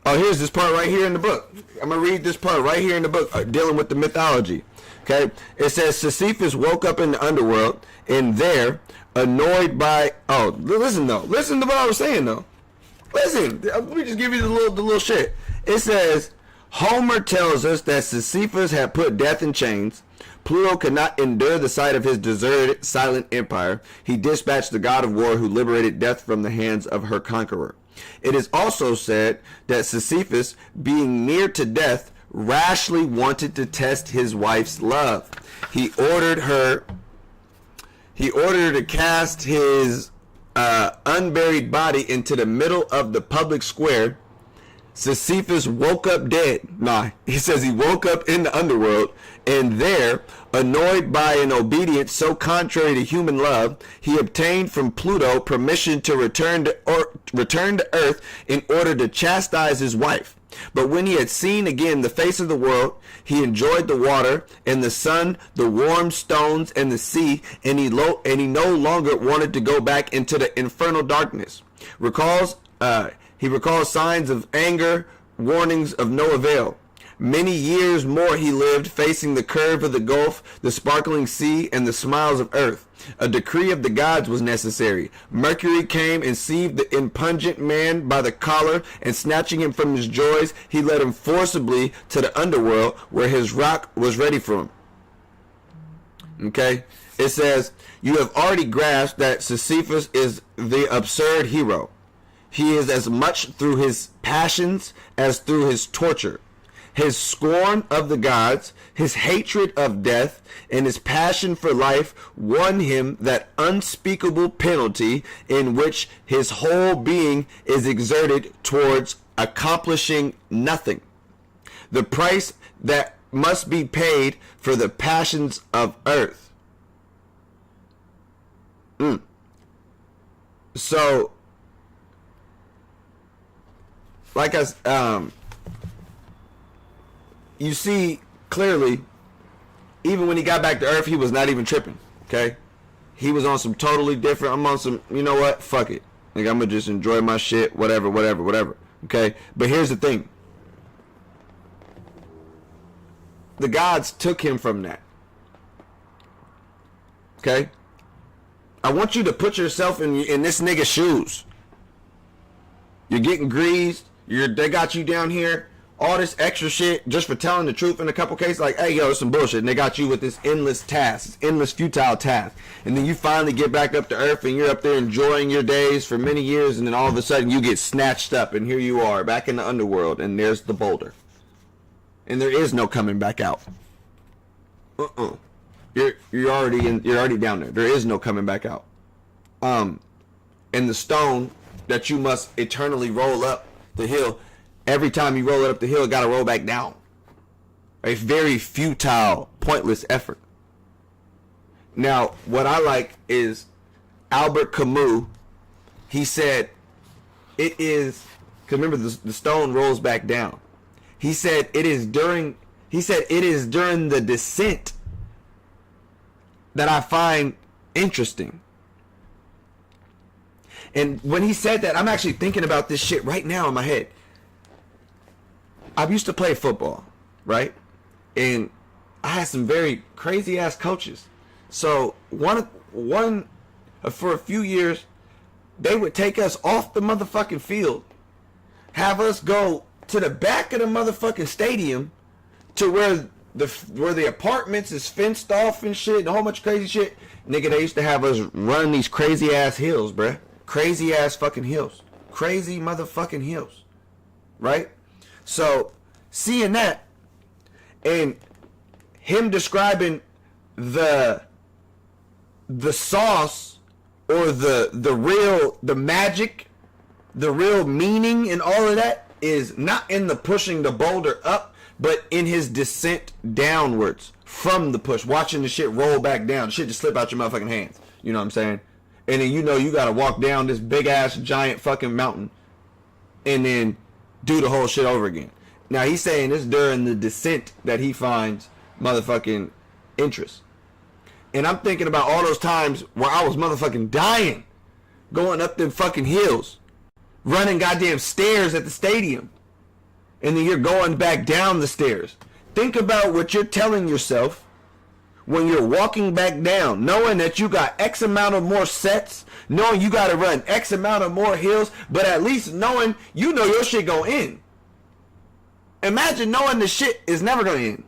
here's this part right here in the book. I'm going to read this part right here in the book dealing with the mythology. Okay? It says, Sisyphus woke up in the underworld, and there, annoyed by... Oh, listen, though. Listen to what I was saying, though. Listen. Let me just give you the little shit. It says, Homer tells us that Sisyphus had put death in chains. Pluto could not endure the sight of his deserted, silent empire. He dispatched the god of war who liberated death from the hands of her conqueror. It is also said that Sisyphus, being near to death, rashly wanted to test his wife's love. He ordered her to cast his unburied body into the middle of the public square. Sisyphus woke up dead. He says he woke up in the underworld, and there, annoyed by an obedience so contrary to human love, he obtained from Pluto permission to return to Earth in order to chastise his wife. But when he had seen again the face of the world, he enjoyed the water and the sun, the warm stones and the sea, and he no longer wanted to go back into the infernal darkness. He recalls signs of anger, warnings of no avail. Many years more he lived, facing the curve of the gulf, the sparkling sea, and the smiles of earth. A decree of the gods was necessary. Mercury came and seized the impungent man by the collar, and snatching him from his joys, he led him forcibly to the underworld, where his rock was ready for him. Okay? It says, you have already grasped that Sisyphus is the absurd hero. He is as much through his passions as through his torture. His scorn of the gods, his hatred of death, and his passion for life won him that unspeakable penalty in which his whole being is exerted towards accomplishing nothing. The price that must be paid for the passions of earth. So, like you see clearly, even when he got back to Earth, he was not even tripping. Okay, he was on some totally different. I'm on some. You know what? Fuck it. Like, I'm gonna just enjoy my shit. Whatever. Okay, but here's the thing. The gods took him from that. Okay, I want you to put yourself in this nigga's shoes. You're getting greased. They got you down here, all this extra shit just for telling the truth in a couple cases. Like, hey, yo, it's some bullshit. And they got you with this endless task, this endless futile task. And then you finally get back up to Earth and you're up there enjoying your days for many years. And then all of a sudden you get snatched up and here you are back in the underworld and there's the boulder. And there is no coming back out. You're already down there. There is no coming back out. And the stone that you must eternally roll up the hill, every time you roll it up the hill, it got to roll back down. A very futile, pointless effort. Now, what I like is Albert Camus. He said, it is, because remember the stone rolls back down. He said it is during the descent that I find interesting. And when he said that, I'm actually thinking about this shit right now in my head. I used to play football, right? And I had some very crazy ass coaches. So one for a few years, they would take us off the motherfucking field, have us go to the back of the motherfucking stadium to where the apartments is fenced off and shit, and a whole bunch of crazy shit. Nigga, they used to have us run these crazy ass hills, bruh. Crazy ass fucking hills. Crazy motherfucking hills. Right? So, seeing that, and him describing the sauce, or the magic, the real meaning in all of that is not in the pushing the boulder up, but in his descent downwards from the push, watching the shit roll back down, the shit just slip out your motherfucking hands. You know what I'm saying? And then you gotta walk down this big ass giant fucking mountain and then do the whole shit over again. Now he's saying it's during the descent that he finds motherfucking interest. And I'm thinking about all those times where I was motherfucking dying, going up them fucking hills, running goddamn stairs at the stadium, and then you're going back down the stairs. Think about what you're telling yourself when you're walking back down, knowing that you got X amount of more sets, knowing you got to run X amount of more hills, but at least knowing you know your shit gonna end. Imagine knowing the shit is never gonna end.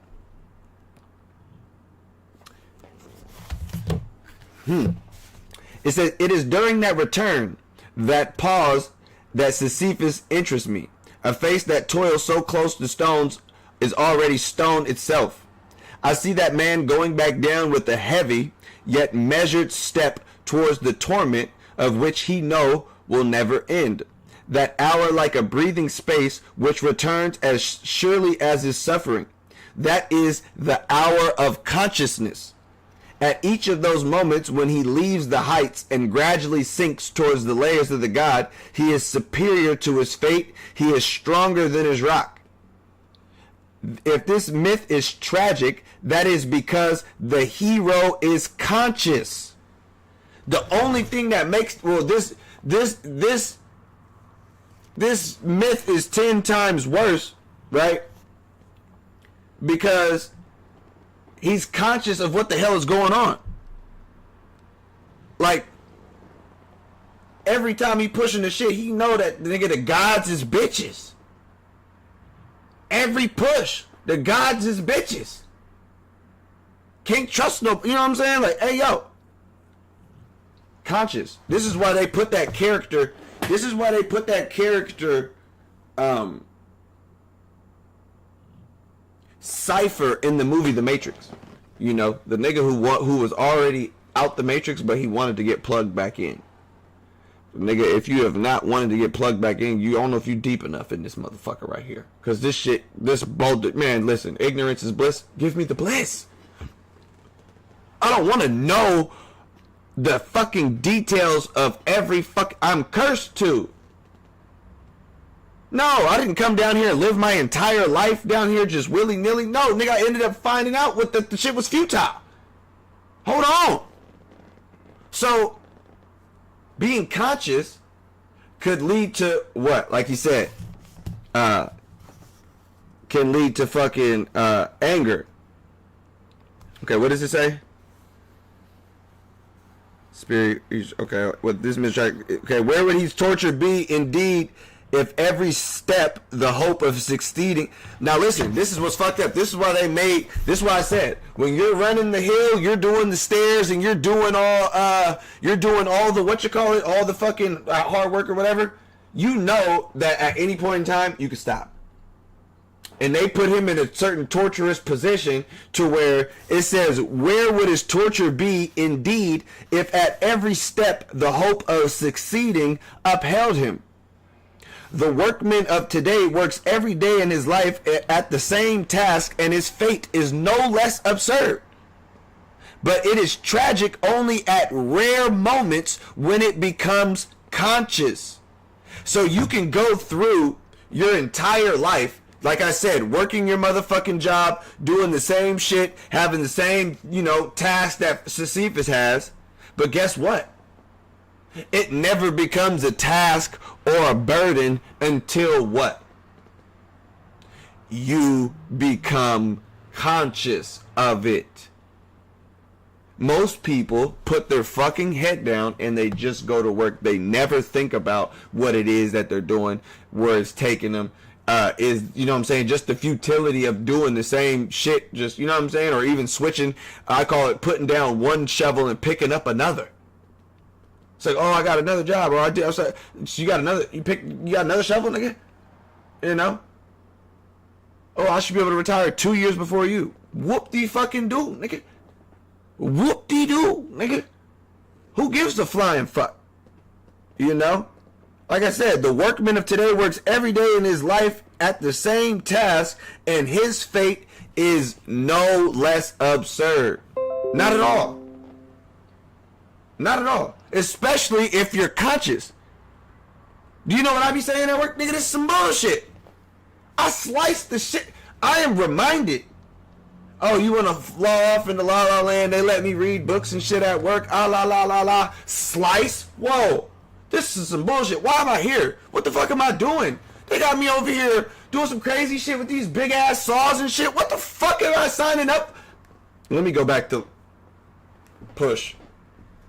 It says, it is during that return, that pause, that Sisyphus interests me. A face that toils so close to stones is already stone itself. I see that man going back down with a heavy, yet measured step towards the torment of which he know will never end. That hour like a breathing space which returns as surely as his suffering. That is the hour of consciousness. At each of those moments when he leaves the heights and gradually sinks towards the layers of the god, he is superior to his fate. He is stronger than his rock. If this myth is tragic, that is because the hero is conscious. The only thing that makes, well, this myth is 10 times worse, right? Because he's conscious of what the hell is going on. Like, every time he pushing the shit, he know that the gods is bitches. Every push, the gods is bitches. Can't trust no, you know what I'm saying? Like, hey, yo. Conscious. This is why they put that character, Cypher in the movie The Matrix. You know, the nigga who was already out the Matrix, but he wanted to get plugged back in. Nigga, if you have not wanted to get plugged back in, you don't know if you deep enough in this motherfucker right here. Because this shit, man, listen, ignorance is bliss. Give me the bliss. I don't want to know the fucking details of every I'm cursed to. No, I didn't come down here and live my entire life down here just willy-nilly. No, nigga, I ended up finding out what the shit was futile. Hold on. So, being conscious could lead to what? Like you said, can lead to fucking anger. Okay, what does it say? Spirit. Okay, what this mistrack? Okay, where would his torture be indeed if every step the hope of succeeding? Now listen, this is what's fucked up. This is why this is why I said, when you're running the hill, you're doing the stairs, and you're doing all the all the fucking hard work or whatever. You know that at any point in time you can stop. And they put him in a certain torturous position to where it says, where would his torture be indeed if at every step the hope of succeeding upheld him? The workman of today works every day in his life at the same task, and his fate is no less absurd. But it is tragic only at rare moments when it becomes conscious. So you can go through your entire life, like I said, working your motherfucking job, doing the same shit, having the same, task that Sisyphus has. But guess what? It never becomes a task or a burden until what? You become conscious of it. Most people put their fucking head down and they just go to work. They never think about what it is that they're doing, where it's taking them. Just the futility of doing the same shit, or even switching. I call it putting down one shovel and picking up another. It's like, oh, I got another job, or I did. I was like, you got another shovel, nigga? Oh, I should be able to retire 2 years before you. Whoop-de-fucking-do, nigga. Whoop-de-doo, nigga. Who gives a flying fuck? Like I said, the workman of today works every day in his life at the same task, and his fate is no less absurd. Not at all. Not at all. Especially if you're conscious. Do you know what I be saying at work? Nigga, this is some bullshit. I sliced the shit. I am reminded. Oh, you want to fly off into La La Land? They let me read books and shit at work. Ah, la, la, la, la. Slice? Whoa. This is some bullshit. Why am I here? What the fuck am I doing? They got me over here doing some crazy shit with these big ass saws and shit. What the fuck am I signing up? Let me go back to push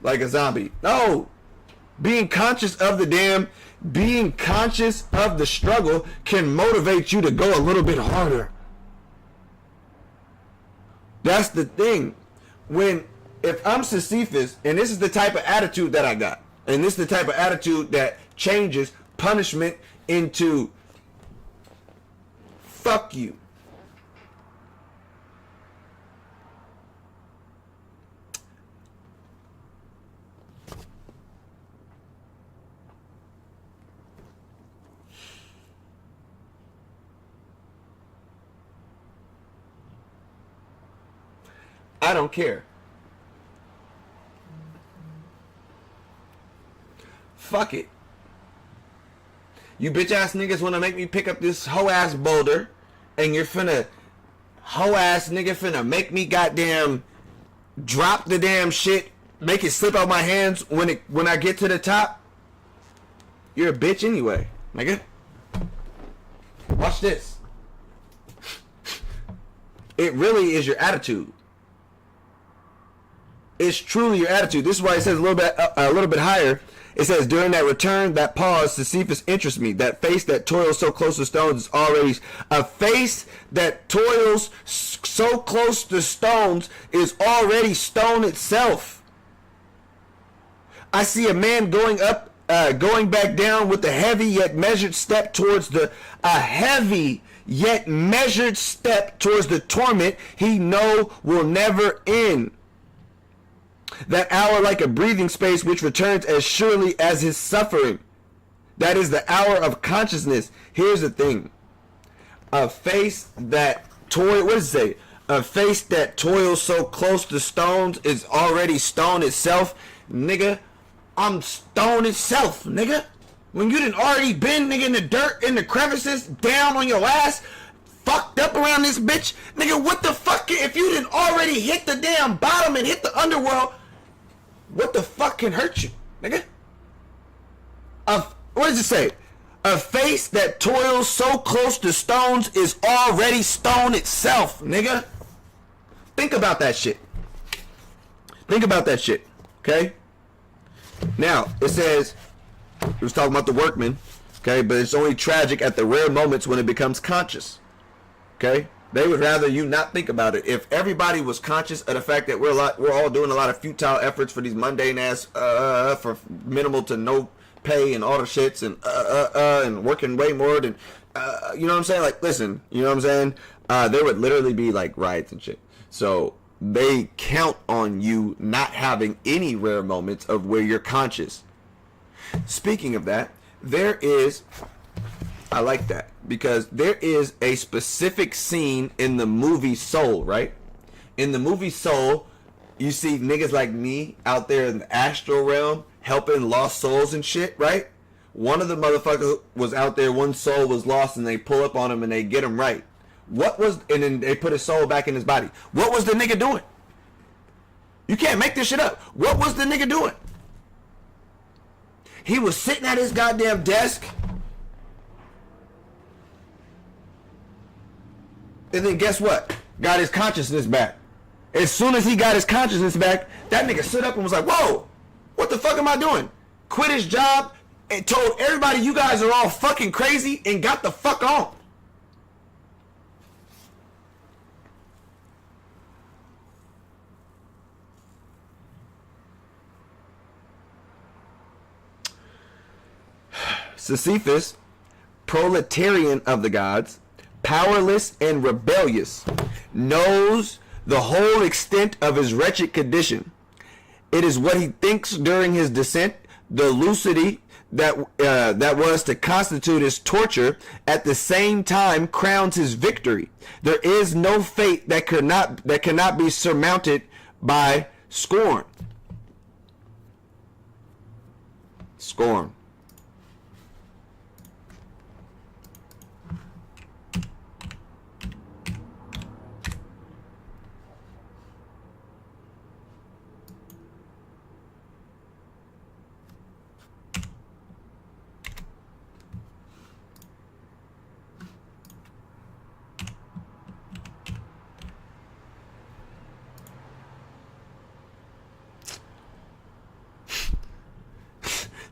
like a zombie. No. Being conscious of the struggle can motivate you to go a little bit harder. That's the thing. If I'm Sisyphus, and this is the type of attitude that I got, and this is the type of attitude that changes punishment into fuck you. I don't care. Fuck it. You bitch ass niggas wanna make me pick up this hoe ass boulder, and you're finna hoe ass nigga finna make me goddamn drop the damn shit, make it slip out my hands when I get to the top. You're a bitch anyway, nigga. Watch this. It really is your attitude. It's truly your attitude. This is why it says a little bit higher. It says, during that return, that pause, Sisyphus interests me. That face that toils so close to stones is already... A face that toils so close to stones is already stone itself. I see a man going back down with a heavy yet measured step towards the torment he know will never end. That hour like a breathing space which returns as surely as his suffering. That is the hour of consciousness. Here's the thing. A face that what does it say? A face that toils so close to stones is already stone itself. Nigga, I'm stone itself, nigga. When you done already been, nigga, in the dirt, in the crevices, down on your ass, fucked up around this bitch, nigga, what the fuck, if you done already hit the damn bottom and hit the underworld, what the fuck can hurt you, nigga? What does it say? A face that toils so close to stones is already stone itself, nigga. Think about that shit. Think about that shit, okay? Now, it says, it was talking about the workman, okay? But it's only tragic at the rare moments when it becomes conscious, okay? They would rather you not think about it. If everybody was conscious of the fact that we're all doing a lot of futile efforts for these mundane ass, for minimal to no pay and all the shits and working way more than, you know what I'm saying? Like, listen, you know what I'm saying? There would literally be like riots and shit. So they count on you not having any rare moments of where you're conscious. Speaking of that, there is I like that because there is a specific scene in the movie Soul, right? In the movie Soul, you see niggas like me out there in the astral realm helping lost souls and shit, right? One of the motherfuckers was out there, one soul was lost, and they pull up on him and they get him right. And then they put his soul back in his body. What was the nigga doing? You can't make this shit up. What was the nigga doing? He was sitting at his goddamn desk. And then guess what? Got his consciousness back. As soon as he got his consciousness back, that nigga stood up and was like, whoa, what the fuck am I doing? Quit his job and told everybody you guys are all fucking crazy and got the fuck on. Sisyphus, proletarian of the gods, powerless and rebellious, knows the whole extent of his wretched condition. It is what he thinks during his descent, the lucidity that was to constitute his torture, at the same time crowns his victory. There is no fate that cannot be surmounted by scorn. Scorn.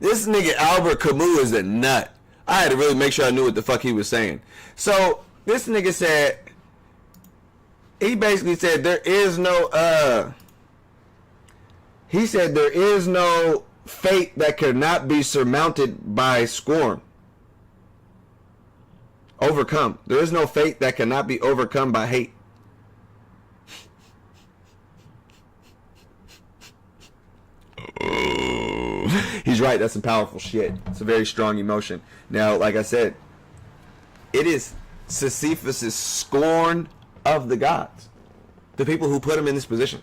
This nigga Albert Camus is a nut. I had to really make sure I knew what the fuck he was saying. So this nigga said, he basically said there is no he said there is no fate that cannot be surmounted by scorn. Overcome. There is no fate that cannot be overcome by hate. He's right. That's some powerful shit. It's a very strong emotion. Now, like I said, it is Sisyphus' scorn of the gods, the people who put him in this position,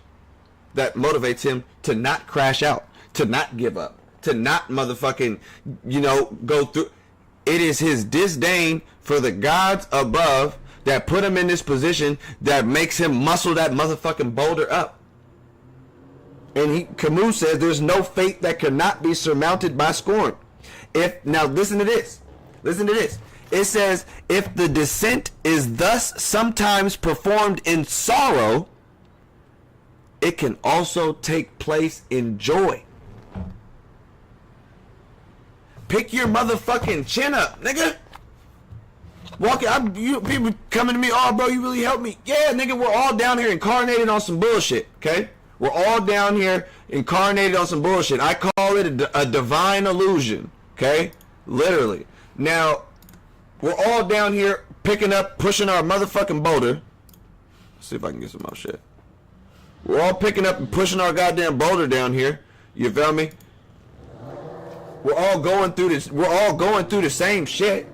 that motivates him to not crash out, to not give up, to not motherfucking, go through. It is his disdain for the gods above that put him in this position that makes him muscle that motherfucking boulder up. And Camus says there's no fate that cannot be surmounted by scorn. Now listen to this. Listen to this. It says, if the descent is thus sometimes performed in sorrow, it can also take place in joy. Pick your motherfucking chin up, nigga. People coming to me, oh, bro, you really helped me. Yeah, nigga, we're all down here incarnated on some bullshit, okay? We're all down here incarnated on some bullshit. I call it a divine illusion, okay? Literally. Now, we're all down here picking up, pushing our motherfucking boulder. Let's see if I can get some more shit. We're all picking up and pushing our goddamn boulder down here. You feel me? We're all going through this. We're all going through the same shit.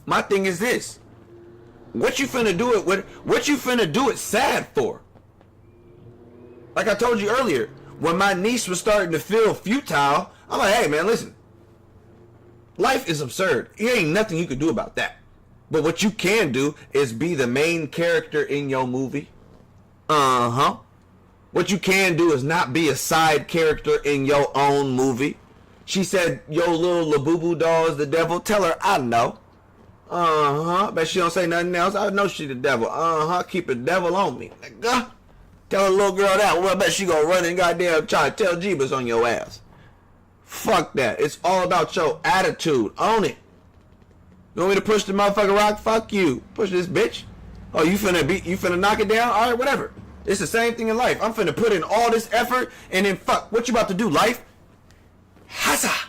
My thing is this. What you finna do it with? What you finna do it sad for? Like I told you earlier, when my niece was starting to feel futile, I'm like, hey man, listen. Life is absurd. There ain't nothing you can do about that. But what you can do is be the main character in your movie. What you can do is not be a side character in your own movie. She said, yo little Labubu doll is the devil. Tell her I know. Bet she don't say nothing else. I know she the devil. Keep the devil on me. Nigga. Tell a little girl that. Well, I bet she gonna run and goddamn try to tell Jeebus on your ass. Fuck that. It's all about your attitude. Own it. You want me to push the motherfucking rock? Fuck you. Push this bitch. Oh, you finna knock it down? Alright, whatever. It's the same thing in life. I'm finna put in all this effort and then fuck. What you about to do, life? Hassa.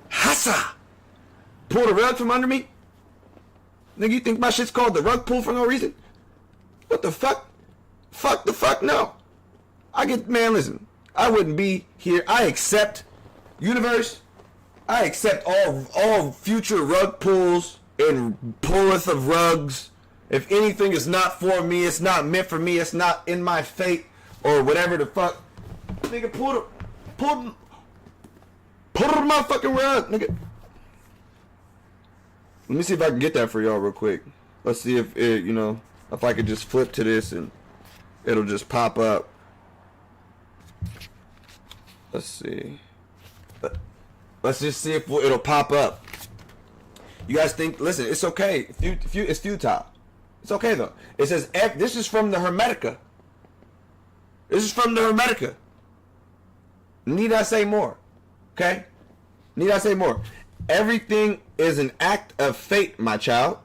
Hassa. Pull the rug from under me? Nigga, you think my shit's called the rug pull for no reason? What the fuck? Fuck the fuck no. Man, listen. I wouldn't be here. I accept, universe, I accept all future rug pulls and pulleth of rugs. If anything is not for me, it's not meant for me, it's not in my fate, or whatever the fuck. Nigga, pull the motherfucking rug, nigga. Let me see if I can get that for y'all real quick. Let's see if it, if I could just flip to this and it'll just pop up. Let's see. Let's just see if it'll pop up. You guys think, listen, it's okay. It's futile. It's okay though. It says, this is from the Hermetica. This is from the Hermetica. Need I say more? Okay? Need I say more? Everything is an act of fate, my child.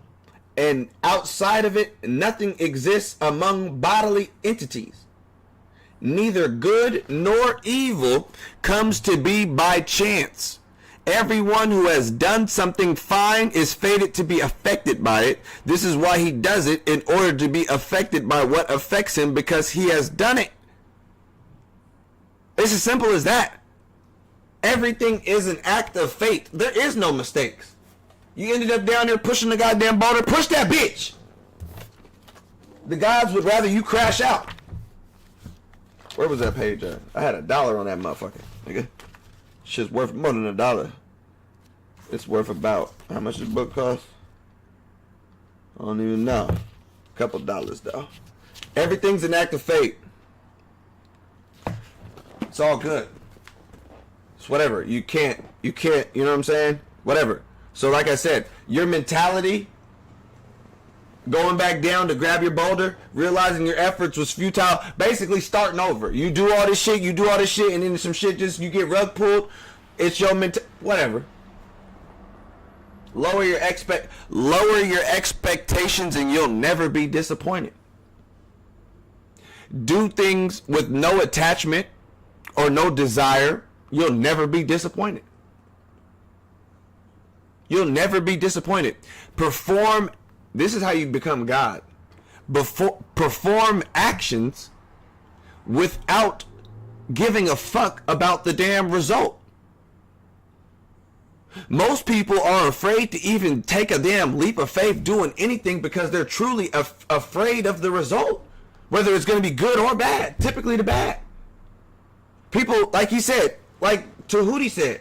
And outside of it, nothing exists among bodily entities. Neither good nor evil comes to be by chance. Everyone who has done something fine is fated to be affected by it. This is why he does it, in order to be affected by what affects him, because he has done it. It's as simple as that. Everything is an act of fate. There is no mistakes. You ended up down there pushing the goddamn boulder. Push that bitch. The gods would rather you crash out. Where was that page at? I had $1 on that motherfucker, nigga. Shit's worth more than $1. It's worth about, how much this book cost? I don't even know. A couple dollars though. Everything's an act of fate. It's all good. It's whatever. You can't, you know what I'm saying? Whatever. So like I said, your mentality, going back down to grab your boulder, realizing your efforts was futile, basically starting over. You do all this shit, and then some shit just, you get rug pulled. It's your whatever. Lower your expectations and you'll never be disappointed. Do things with no attachment or no desire, you'll never be disappointed. You'll never be disappointed. Perform, this is how you become God. Perform actions without giving a fuck about the damn result. Most people are afraid to even take a damn leap of faith doing anything because they're truly afraid of the result, whether it's going to be good or bad. Typically the bad. People, like he said, like Tahuti said,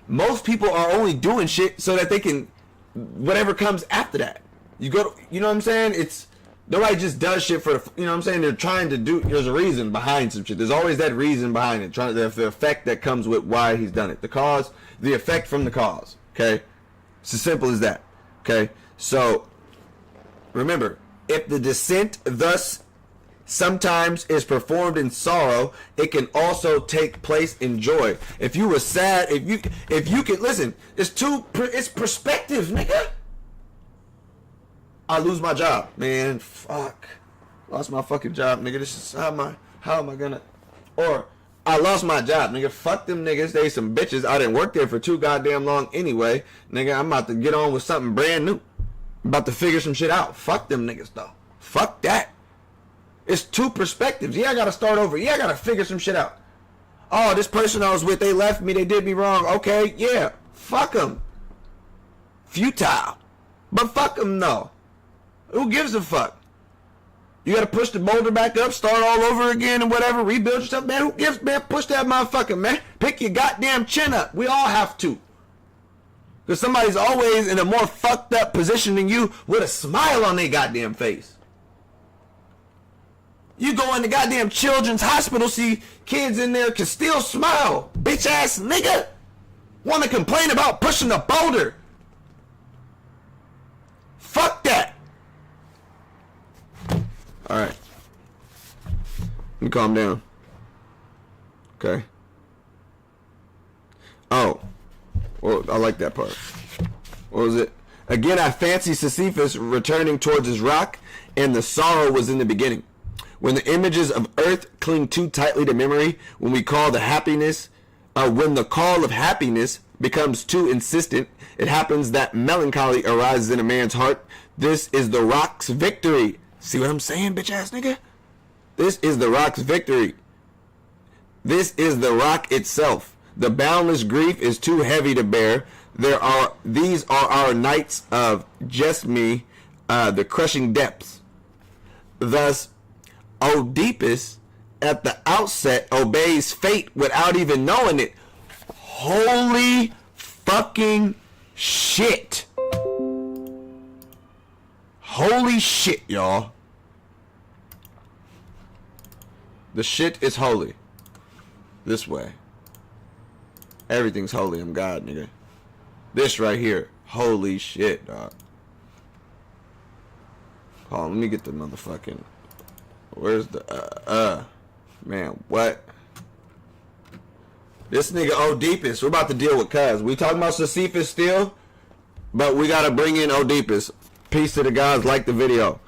most people are only doing shit so that they can, whatever comes after that. You go to, you know what I'm saying? It's, nobody just does shit for the, you know what I'm saying? They're trying to do, there's a reason behind some shit. There's always that reason behind it. The effect that comes with why he's done it. The cause, the effect from the cause. Okay? It's as simple as that. Okay? So, remember, if the descent thus sometimes is performed in sorrow, it can also take place in joy. If you were sad, if you can, listen, it's perspective, nigga. I lose my job, man. Fuck. Lost my fucking job, nigga. This is how am I gonna, or I lost my job, nigga. Fuck them niggas. They some bitches. I didn't work there for too goddamn long anyway. Nigga, I'm about to get on with something brand new. I'm about to figure some shit out. Fuck them niggas though. Fuck that. It's two perspectives. Yeah, I gotta start over. Yeah, I gotta figure some shit out. Oh, this person I was with, they left me, they did me wrong. Okay, yeah. Fuck them. Futile. But fuck them though. Who gives a fuck? You gotta push the boulder back up, start all over again and whatever, rebuild yourself, man. Who gives, man? Push that motherfucker, man. Pick your goddamn chin up. We all have to. Because somebody's always in a more fucked up position than you with a smile on their goddamn face. You go in the goddamn children's hospital, see kids in there can still smile. Bitch ass nigga. Want to complain about pushing a boulder. Fuck that. Alright. Let me calm down. Okay. Oh. Well, I like that part. What was it? Again, I fancy Sisyphus returning towards his rock, and the sorrow was in the beginning. When the images of earth cling too tightly to memory, when the call of happiness becomes too insistent, it happens that melancholy arises in a man's heart. This is the rock's victory. See what I'm saying, bitch ass nigga? This is the rock's victory. This is the rock itself. The boundless grief is too heavy to bear. These are our nights of just me, the crushing depths. Thus, Oedipus at the outset obeys fate without even knowing it. Holy fucking shit. Holy shit, y'all. The shit is holy. This way. Everything's holy. I'm God, nigga. This right here. Holy shit, dog. Hold on, let me get the motherfucking... Where's the... Man, what? This nigga Oedipus. We're about to deal with cuz. We talking about Sisyphus still, but we gotta bring in Oedipus. Peace to the guys. Like the video.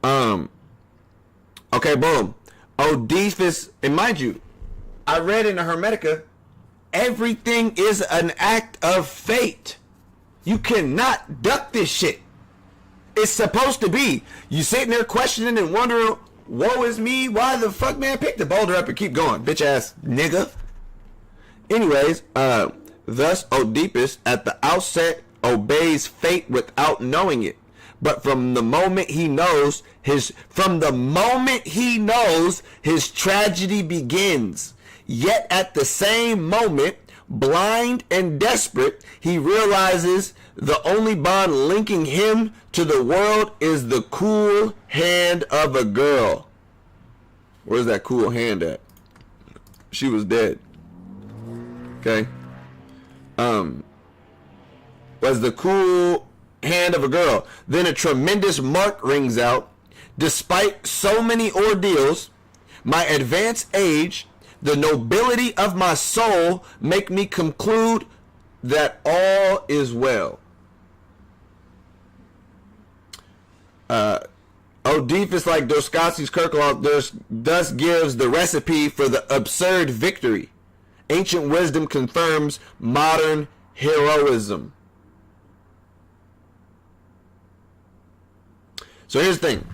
Okay, boom. Oedipus, and mind you, I read in the Hermetica, everything is an act of fate. You cannot duck this shit. It's supposed to be. You sitting there questioning and wondering, woe is me, why the fuck, man? Pick the boulder up and keep going, bitch ass nigga. Anyways, thus Oedipus at the outset obeys fate without knowing it. But from the moment he knows his tragedy begins. Yet at the same moment, blind and desperate, he realizes the only bond linking him to the world is the cool hand of a girl. Where's that cool hand at? She was dead. Okay. Was the cool hand of a girl. Then a tremendous mark rings out. Despite so many ordeals, my advanced age, the nobility of my soul make me conclude that all is well. Oedipus, like Dostoevsky's Kirkland, thus gives the recipe for the absurd victory. Ancient wisdom confirms modern heroism. So here's the thing.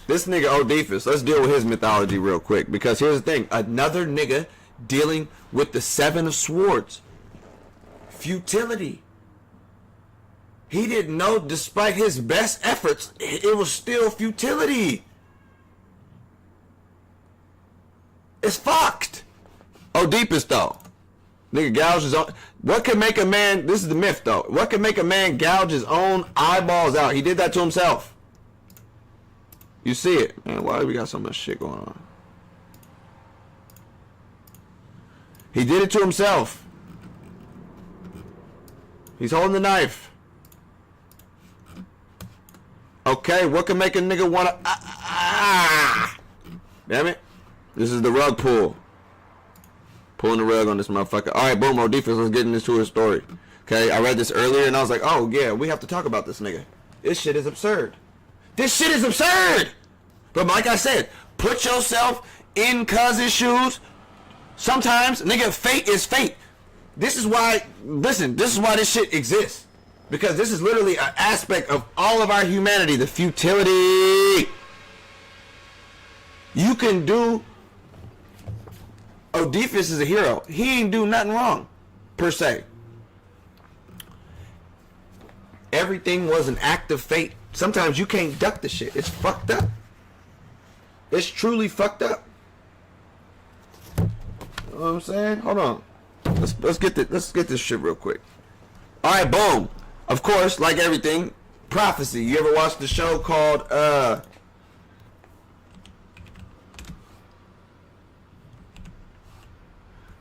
This nigga Oedipus, let's deal with his mythology real quick. Because here's the thing. Another nigga dealing with the Seven of Swords. Futility. He didn't know, despite his best efforts, it was still futility. It's fucked. Oedipus, though. Nigga gouge his own. What can make a man, this is the myth, though. What can make a man gouge his own eyeballs out? He did that to himself. You see it. Man, why do we got so much shit going on? He did it to himself. He's holding the knife. Okay, what can make a nigga wanna... Damn it. This is the rug pull. Pulling the rug on this motherfucker. Alright, boom, Oedipus, let's get into his story. Okay, I read this earlier and I was like, oh yeah, we have to talk about this nigga. This shit is absurd. This shit is absurd! But like I said, put yourself in cousin's shoes. Sometimes, nigga, fate is fate. This is why, listen, this is why this shit exists. Because this is literally an aspect of all of our humanity, the futility. You can do, Oedipus is a hero. He ain't do nothing wrong, per se. Everything was an act of fate. Sometimes you can't duck the shit. It's fucked up. It's truly fucked up. You know what I'm saying? Hold on. Let's get this shit real quick. All right, boom. Of course, like everything, prophecy. You ever watched the show called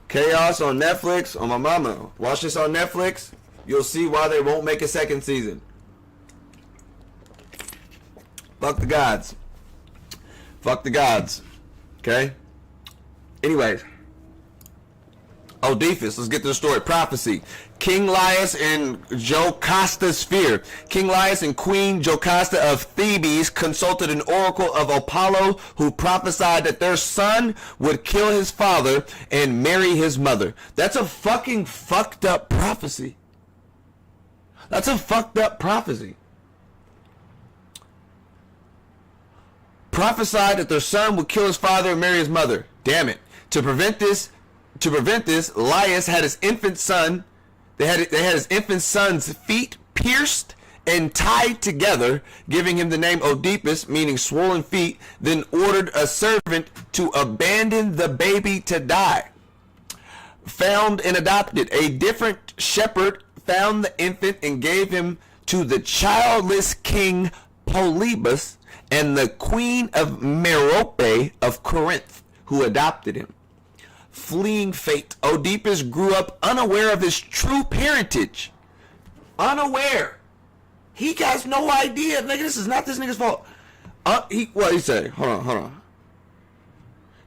Chaos on Netflix? On my mama. Watch this on Netflix. You'll see why they won't make a second season. Fuck the gods. Fuck the gods. Okay? Anyways. Oedipus, let's get to the story. Prophecy. King Laius and Jocasta's fear. King Laius and Queen Jocasta of Thebes consulted an oracle of Apollo who prophesied that their son would kill his father and marry his mother. That's a fucking fucked up prophecy. That's a fucked up prophecy. Prophesied that their son would kill his father and marry his mother. Damn it. To prevent this, To prevent this, Laius had his infant son. They had his infant son's feet pierced and tied together, giving him the name Oedipus, meaning swollen feet. Then ordered a servant to abandon the baby to die. Found and adopted. A different shepherd found the infant and gave him to the childless king Polybus and the queen of Merope of Corinth, who adopted him. Fleeing fate, Oedipus grew up unaware of his true parentage. Unaware. He has no idea. Nigga, this is not this nigga's fault. What he say? Hold on.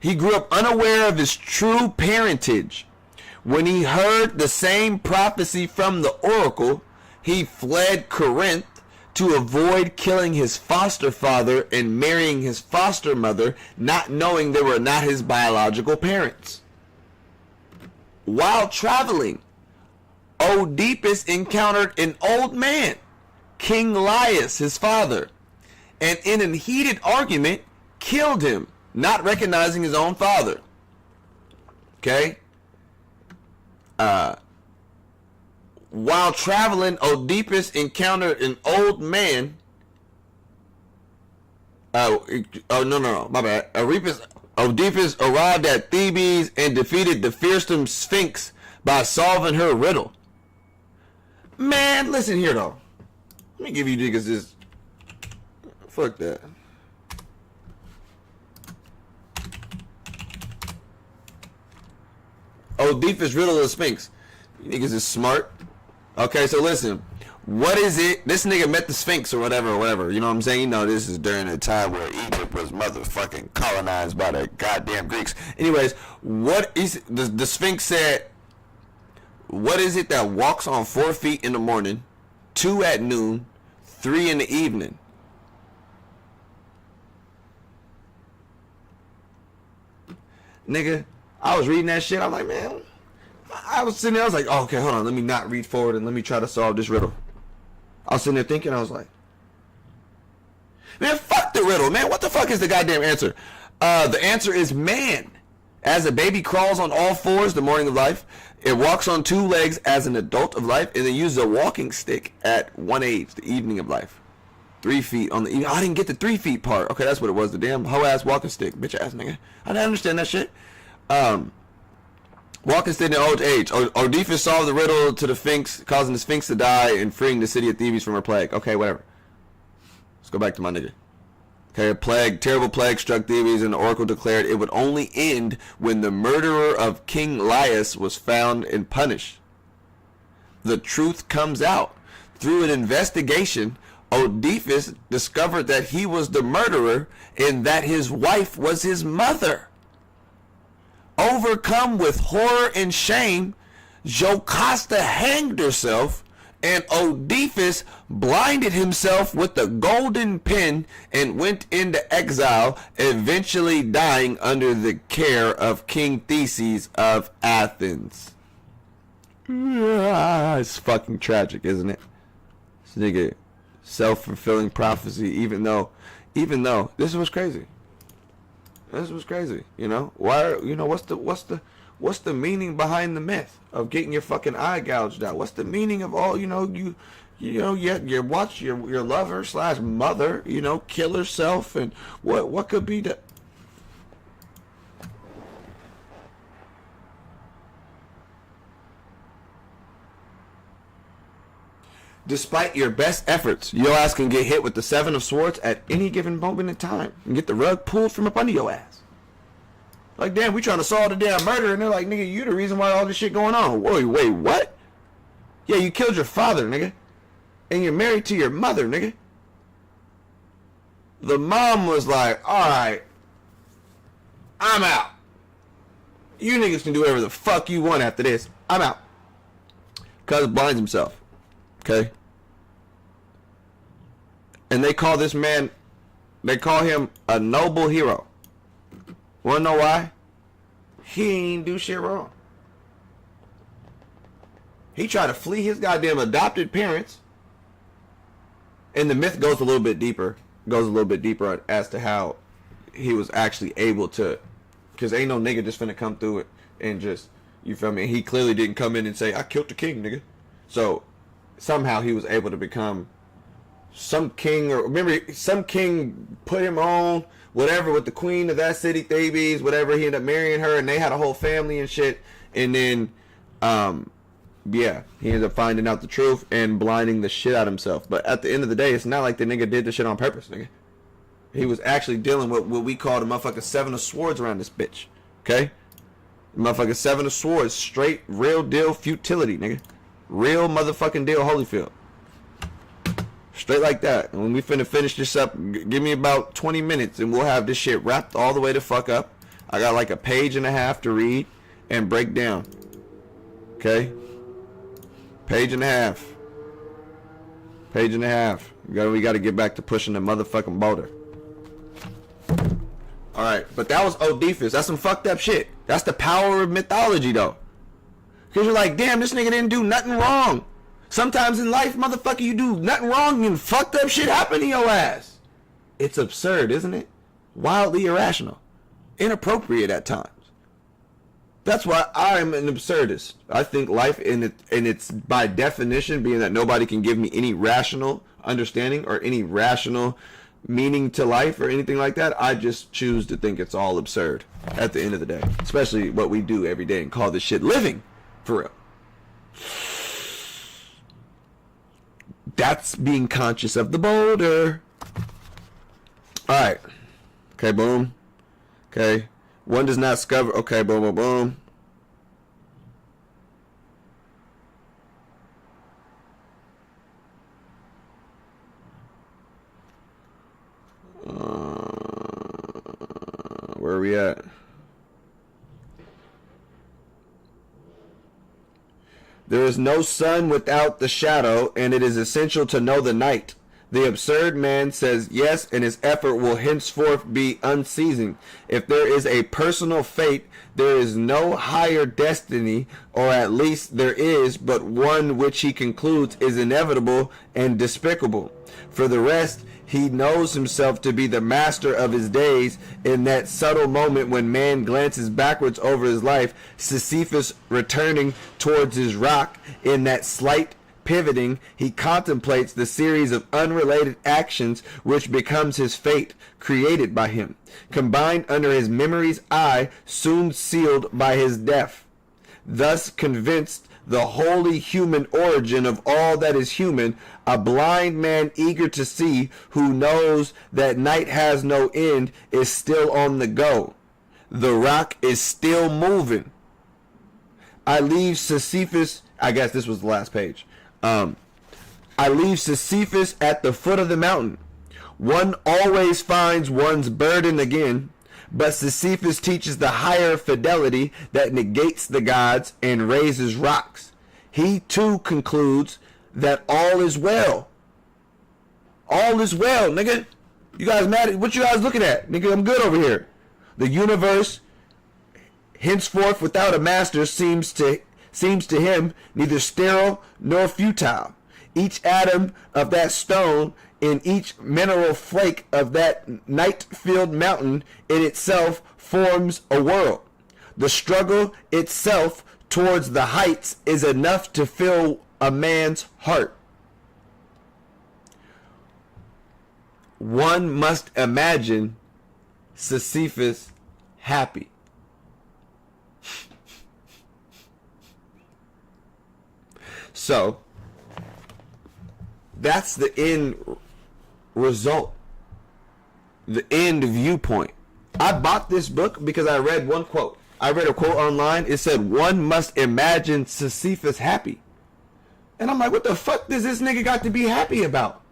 He grew up unaware of his true parentage. When he heard the same prophecy from the oracle, he fled Corinth to avoid killing his foster father and marrying his foster mother, not knowing they were not his biological parents. While traveling, Oedipus encountered an old man, King Laius, his father, and in a heated argument, killed him, not recognizing his own father. Okay? While traveling, Oedipus encountered an old man. No, my bad. Oedipus arrived at Thebes and defeated the fearsome Sphinx by solving her riddle. Man, listen here though. Let me give you niggas this. Fuck that. Oedipus riddle of the Sphinx. You niggas is smart. Okay, so listen. What is it? This nigga met the Sphinx or whatever. You know what I'm saying? You know, this is during the time where Egypt was motherfucking colonized by the goddamn Greeks. Anyways, what is the Sphinx said? What is it that walks on 4 feet in the morning, 2 at noon, 3 in the evening? Nigga, I was reading that shit. I'm like, man. I was sitting there. I was like, oh, okay, hold on. Let me not read forward and let me try to solve this riddle. I was sitting there thinking. I was like, man, fuck the riddle, man. What the fuck is the goddamn answer? The answer is man. As a baby crawls on all fours the morning of life, it walks on 2 legs as an adult of life, and then uses a walking stick at 1 age, the evening of life. 3 feet on the evening. I didn't get the 3 feet part. Okay, that's what it was. The damn hoe ass walking stick, bitch ass nigga. I didn't understand that shit. Walking stick in old age. Oedipus solved the riddle to the Sphinx, causing the Sphinx to die and freeing the city of Thebes from her plague. Okay, whatever. Let's go back to my nigga. Okay, a plague, terrible plague struck Thebes, and the oracle declared it would only end when the murderer of King Laius was found and punished. The truth comes out. Through an investigation, Oedipus discovered that he was the murderer and that his wife was his mother. Overcome with horror and shame, Jocasta hanged herself, and Oedipus blinded himself with the golden pen and went into exile, eventually dying under the care of King Theseus of Athens. It's fucking tragic, isn't it? This nigga, self-fulfilling prophecy, even though this was crazy. This was crazy, you know. Why? You know, what's the meaning behind the myth of getting your fucking eye gouged out? What's the meaning of all? You watch your lover / mother, you know, kill herself, and what could be the? Despite your best efforts, your ass can get hit with the 7 of Swords at any given moment in time and get the rug pulled from up under your ass. Like, damn, we trying to solve the damn murder, and they're like, nigga, you the reason why all this shit going on. Wait, what? Yeah, you killed your father, nigga. And you're married to your mother, nigga. The mom was like, alright, I'm out. You niggas can do whatever the fuck you want after this. I'm out. Cuz blinds himself. Okay? And they call this man, they call him a noble hero. Wanna know why? He ain't do shit wrong. He tried to flee his goddamn adopted parents. And the myth goes a little bit deeper. As to how he was actually able to, because ain't no nigga just finna come through it and just You feel me? He clearly didn't come in and say, I killed the king, nigga. So somehow he was able to become some king, or remember, some king put him on, whatever, with the queen of that city, Thebes, whatever. He ended up marrying her, and they had a whole family and shit. And then, yeah, he ended up finding out the truth and blinding the shit out of himself. But at the end of the day, it's not like the nigga did the shit on purpose, nigga. He was actually dealing with what we call the motherfucking 7 of swords around this bitch. Okay? The motherfucking 7 of swords. Straight, real deal futility, nigga. Real motherfucking deal Holyfield. Straight like that. And when we finna finish this up, give me about 20 minutes and we'll have this shit wrapped all the way the fuck up. I got like a page and a half to read and break down. Okay? Page and a half. Page and a half. We gotta get back to pushing the motherfucking boulder. Alright, but that was Oedipus. That's some fucked up shit. That's the power of mythology, though. Because you're like, damn, this nigga didn't do nothing wrong. Sometimes in life, motherfucker, you do nothing wrong and fucked up shit happen to your ass. It's absurd, isn't it? Wildly irrational. Inappropriate at times. That's why I'm an absurdist. I think life in its by definition, being that nobody can give me any rational understanding or any rational meaning to life or anything like that, I just choose to think it's all absurd at the end of the day. Especially what we do every day and call this shit living. For real. That's being conscious of the boulder. Alright. Okay, boom. Okay. One does not discover. Okay, boom, boom, boom. Where are we at? There is no sun without the shadow, and it is essential to know the night. The absurd man says yes, and his effort will henceforth be unceasing. If there is a personal fate, there is no higher destiny, or at least there is but one which he concludes is inevitable and despicable. For the rest, he knows himself to be the master of his days. In that subtle moment when man glances backwards over his life, Sisyphus returning towards his rock, in that slight pivoting, he contemplates the series of unrelated actions which becomes his fate, created by him, combined under his memory's eye, soon sealed by his death. Thus convinced the wholly human origin of all that is human, a blind man eager to see, who knows that night has no end, is still on the go. The rock is still moving. I leave Sisyphus, I guess this was the last page. I leave Sisyphus at the foot of the mountain. One always finds one's burden again, but Sisyphus teaches the higher fidelity that negates the gods and raises rocks. He too concludes that all is well. All is well, nigga. You guys mad at what you guys looking at? Nigga, I'm good over here. The universe, henceforth without a master, seems to him neither sterile nor futile. Each atom of that stone in each mineral flake of that night-filled mountain in itself forms a world. The struggle itself towards the heights is enough to fill a man's heart. One must imagine Sisyphus happy. So, that's the end result. The end viewpoint. I bought this book because I read one quote. I read a quote online. It said, one must imagine Sisyphus happy. And I'm like, what the fuck does this nigga got to be happy about?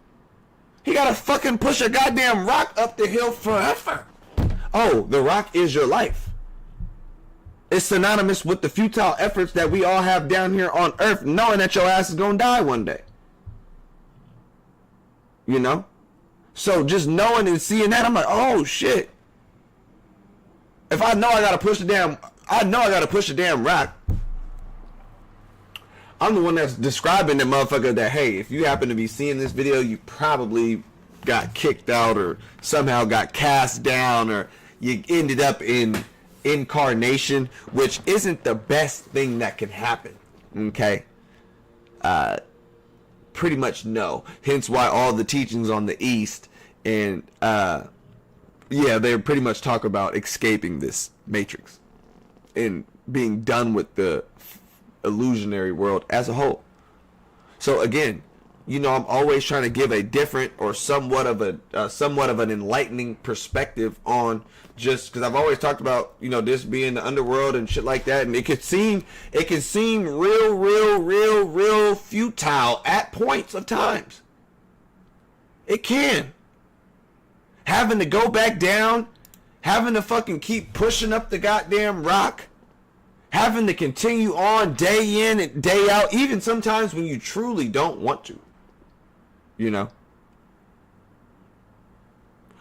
He gotta fucking push a goddamn rock up the hill forever. Oh, the rock is your life. It's synonymous with the futile efforts that we all have down here on earth, knowing that your ass is gonna die one day. You know? So just knowing and seeing that, I'm like, oh shit. If I know I gotta push the damn rock. I'm the one that's describing the motherfucker that, hey, if you happen to be seeing this video, you probably got kicked out or somehow got cast down or you ended up in incarnation, which isn't the best thing that can happen. Okay? Pretty much no. Hence why all the teachings on the East and they pretty much talk about escaping this matrix and being done with the illusionary world as a whole. So again, you know, I'm always trying to give a different or somewhat of an enlightening perspective on, just because I've always talked about, you know, this being the underworld and shit like that, and it can seem real futile at points of times. It can. Having to go back down, having to fucking keep pushing up the goddamn rock, having to continue on day in and day out, even sometimes when you truly don't want to. You know?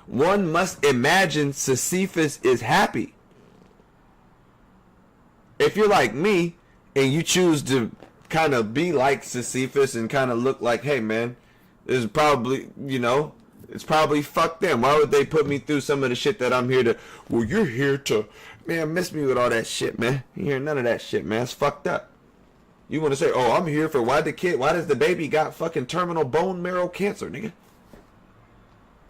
One must imagine Sisyphus is happy. If you're like me and you choose to kind of be like Sisyphus and kind of look like, hey man, this is probably, you know, it's probably fuck them. Why would they put me through some of the shit that I'm here to? Well, you're here to, man, miss me with all that shit, man. You hear none of that shit, man. It's fucked up. You want to say, oh, I'm here for why does the baby got fucking terminal bone marrow cancer, nigga?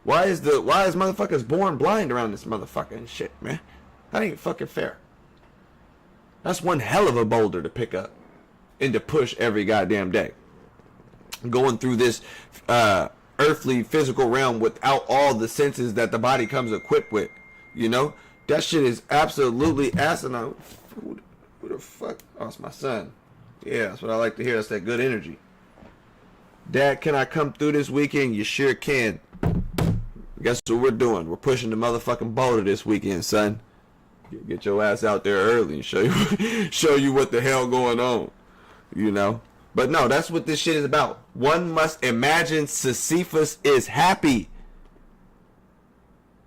Why is motherfuckers born blind around this motherfucker and shit, man? That ain't fucking fair. That's one hell of a boulder to pick up and to push every goddamn day. Going through this earthly physical realm without all the senses that the body comes equipped with, you know? That shit is absolutely asinine. Who the fuck? Oh, it's my son. Yeah, that's what I like to hear. That's that good energy. Dad, can I come through this weekend? You sure can. Guess what we're doing? We're pushing the motherfucking boulder this weekend, son. Get your ass out there early and show you what the hell going on, you know? But no, that's what this shit is about. One must imagine Sisyphus is happy.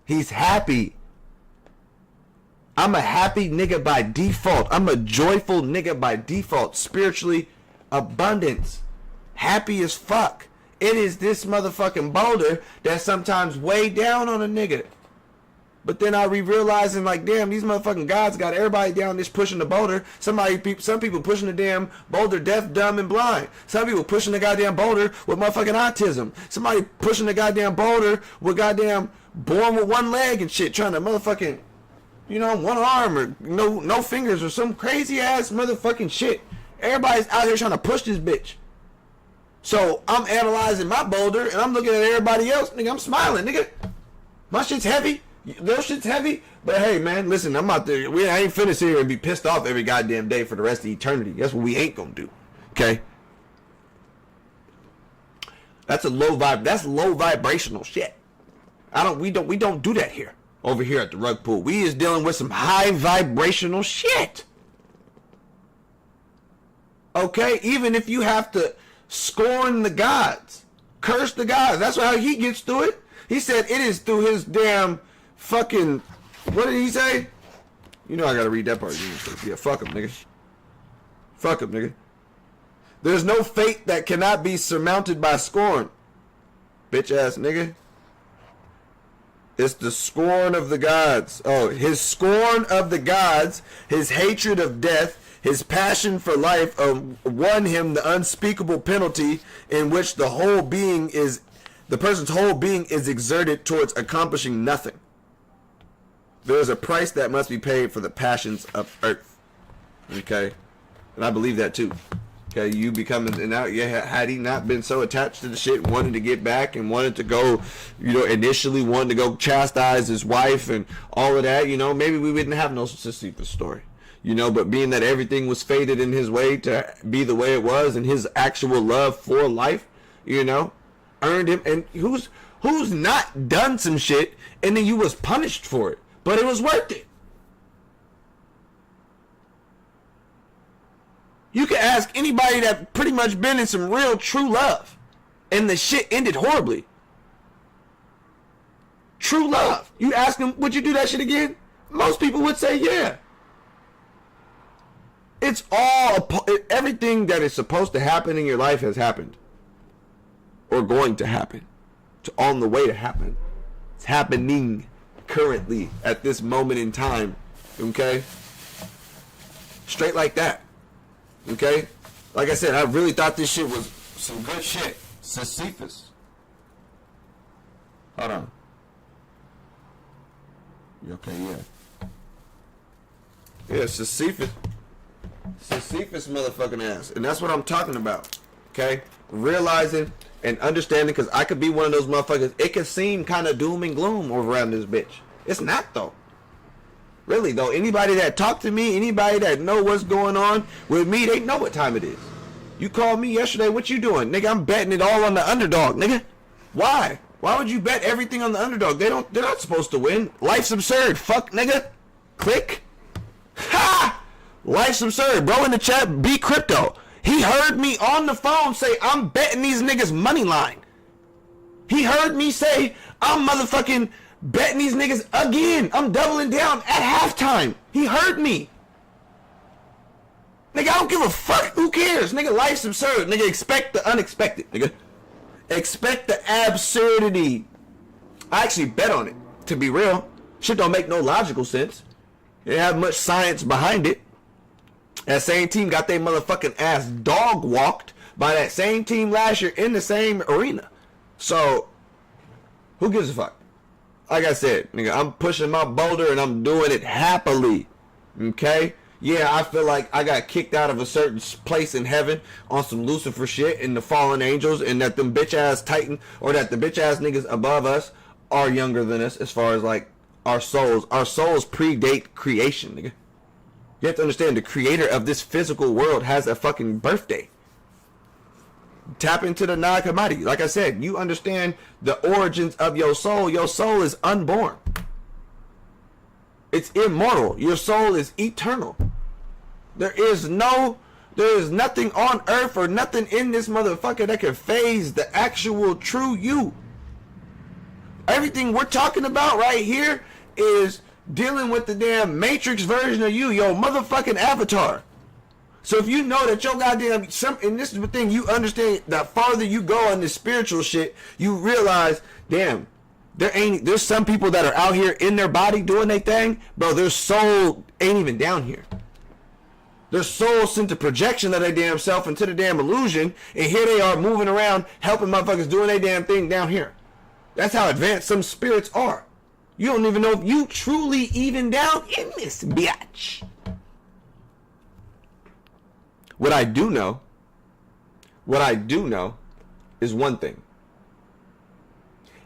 He's happy. I'm a happy nigga by default. I'm a joyful nigga by default. Spiritually abundance. Happy as fuck. It is this motherfucking boulder that sometimes weigh down on a nigga. But then I realizing like, damn, these motherfucking gods got everybody down this pushing the boulder. Some people pushing the damn boulder deaf, dumb, and blind. Some people pushing the goddamn boulder with motherfucking autism. Somebody pushing the goddamn boulder with goddamn born with one leg and shit, trying to motherfucking, you know, one arm or no fingers or some crazy ass motherfucking shit. Everybody's out here trying to push this bitch. So I'm analyzing my boulder and I'm looking at everybody else. Nigga, I'm smiling, nigga. My shit's heavy. Their shit's heavy. But hey, man, listen, I'm out there. I ain't finna sit here and be pissed off every goddamn day for the rest of eternity. That's what we ain't gonna do. Okay? That's a low vibe. That's low vibrational shit. We don't do that here. Over here at the rug pool. We is dealing with some high vibrational shit. Okay? Even if you have to scorn the gods, curse the gods. That's how he gets through it. He said it is through his damn fucking, what did he say? You know I gotta read that part. Yeah, fuck him, nigga. Fuck him, nigga. There's no fate that cannot be surmounted by scorn. Bitch ass nigga. It's the scorn of the gods. Oh, his scorn of the gods, his hatred of death, his passion for life won him the unspeakable penalty in which the person's whole being is exerted towards accomplishing nothing. There is a price that must be paid for the passions of earth. Okay? And I believe that too. Okay, you becoming, and now, yeah, had he not been so attached to the shit, wanted to get back and wanted to go, you know, initially wanted to go chastise his wife and all of that, you know, maybe we wouldn't have no Sisyphus story. You know, but being that everything was fated in his way to be the way it was, and his actual love for life, you know, earned him. And who's not done some shit and then you was punished for it, but it was worth it. You can ask anybody that pretty much been in some real true love and the shit ended horribly. True love. You ask them, would you do that shit again? Most people would say yeah. It's everything that is supposed to happen in your life has happened. Or going to happen. It's on the way to happen. It's happening currently at this moment in time. Okay? Straight like that. Okay? Like I said, I really thought this shit was some good shit. Sisyphus. Hold on. Okay, yeah. Yeah, Sisyphus. Sisyphus motherfucking ass. And that's what I'm talking about. Okay? Realizing and understanding, because I could be one of those motherfuckers. It can seem kind of doom and gloom over around this bitch. It's not, though. Really, though. Anybody that talk to me, anybody that know what's going on with me, they know what time it is. You called me yesterday, what you doing? Nigga, I'm betting it all on the underdog, nigga. Why? Why would you bet everything on the underdog? They're not supposed to win. Life's absurd. Fuck, nigga. Click. Ha! Life's absurd. Bro in the chat, be crypto. He heard me on the phone say, I'm betting these niggas money line. He heard me say, I'm motherfucking betting these niggas again. I'm doubling down at halftime. He heard me. Nigga, I don't give a fuck. Who cares? Nigga, life's absurd. Nigga, expect the unexpected, nigga. Expect the absurdity. I actually bet on it, to be real. Shit don't make no logical sense. It didn't have much science behind it. That same team got their motherfucking ass dog walked by that same team last year in the same arena. So, who gives a fuck? Like I said, nigga, I'm pushing my boulder and I'm doing it happily. Okay? Yeah, I feel like I got kicked out of a certain place in heaven on some Lucifer shit and the fallen angels, and that them bitch ass Titan, or that the bitch ass niggas above us are younger than us as far as like our souls. Our souls predate creation, nigga. You have to understand, the creator of this physical world has a fucking birthday. Tap into the Nag Hammadi. Like I said, you understand the origins of your soul. Your soul is unborn. It's immortal. Your soul is eternal. There is nothing on earth or nothing in this motherfucker that can phase the actual true you. Everything we're talking about right here is dealing with the damn Matrix version of you, your motherfucking avatar. So if you know that your goddamn, and this is the thing, you understand that farther you go on this spiritual shit, you realize, damn, there's some people that are out here in their body doing their thing, bro, their soul ain't even down here. Their soul sent the projection of their damn self into the damn illusion, and here they are moving around, helping motherfuckers doing their damn thing down here. That's how advanced some spirits are. You don't even know if you truly even down in this bitch. What I do know is one thing.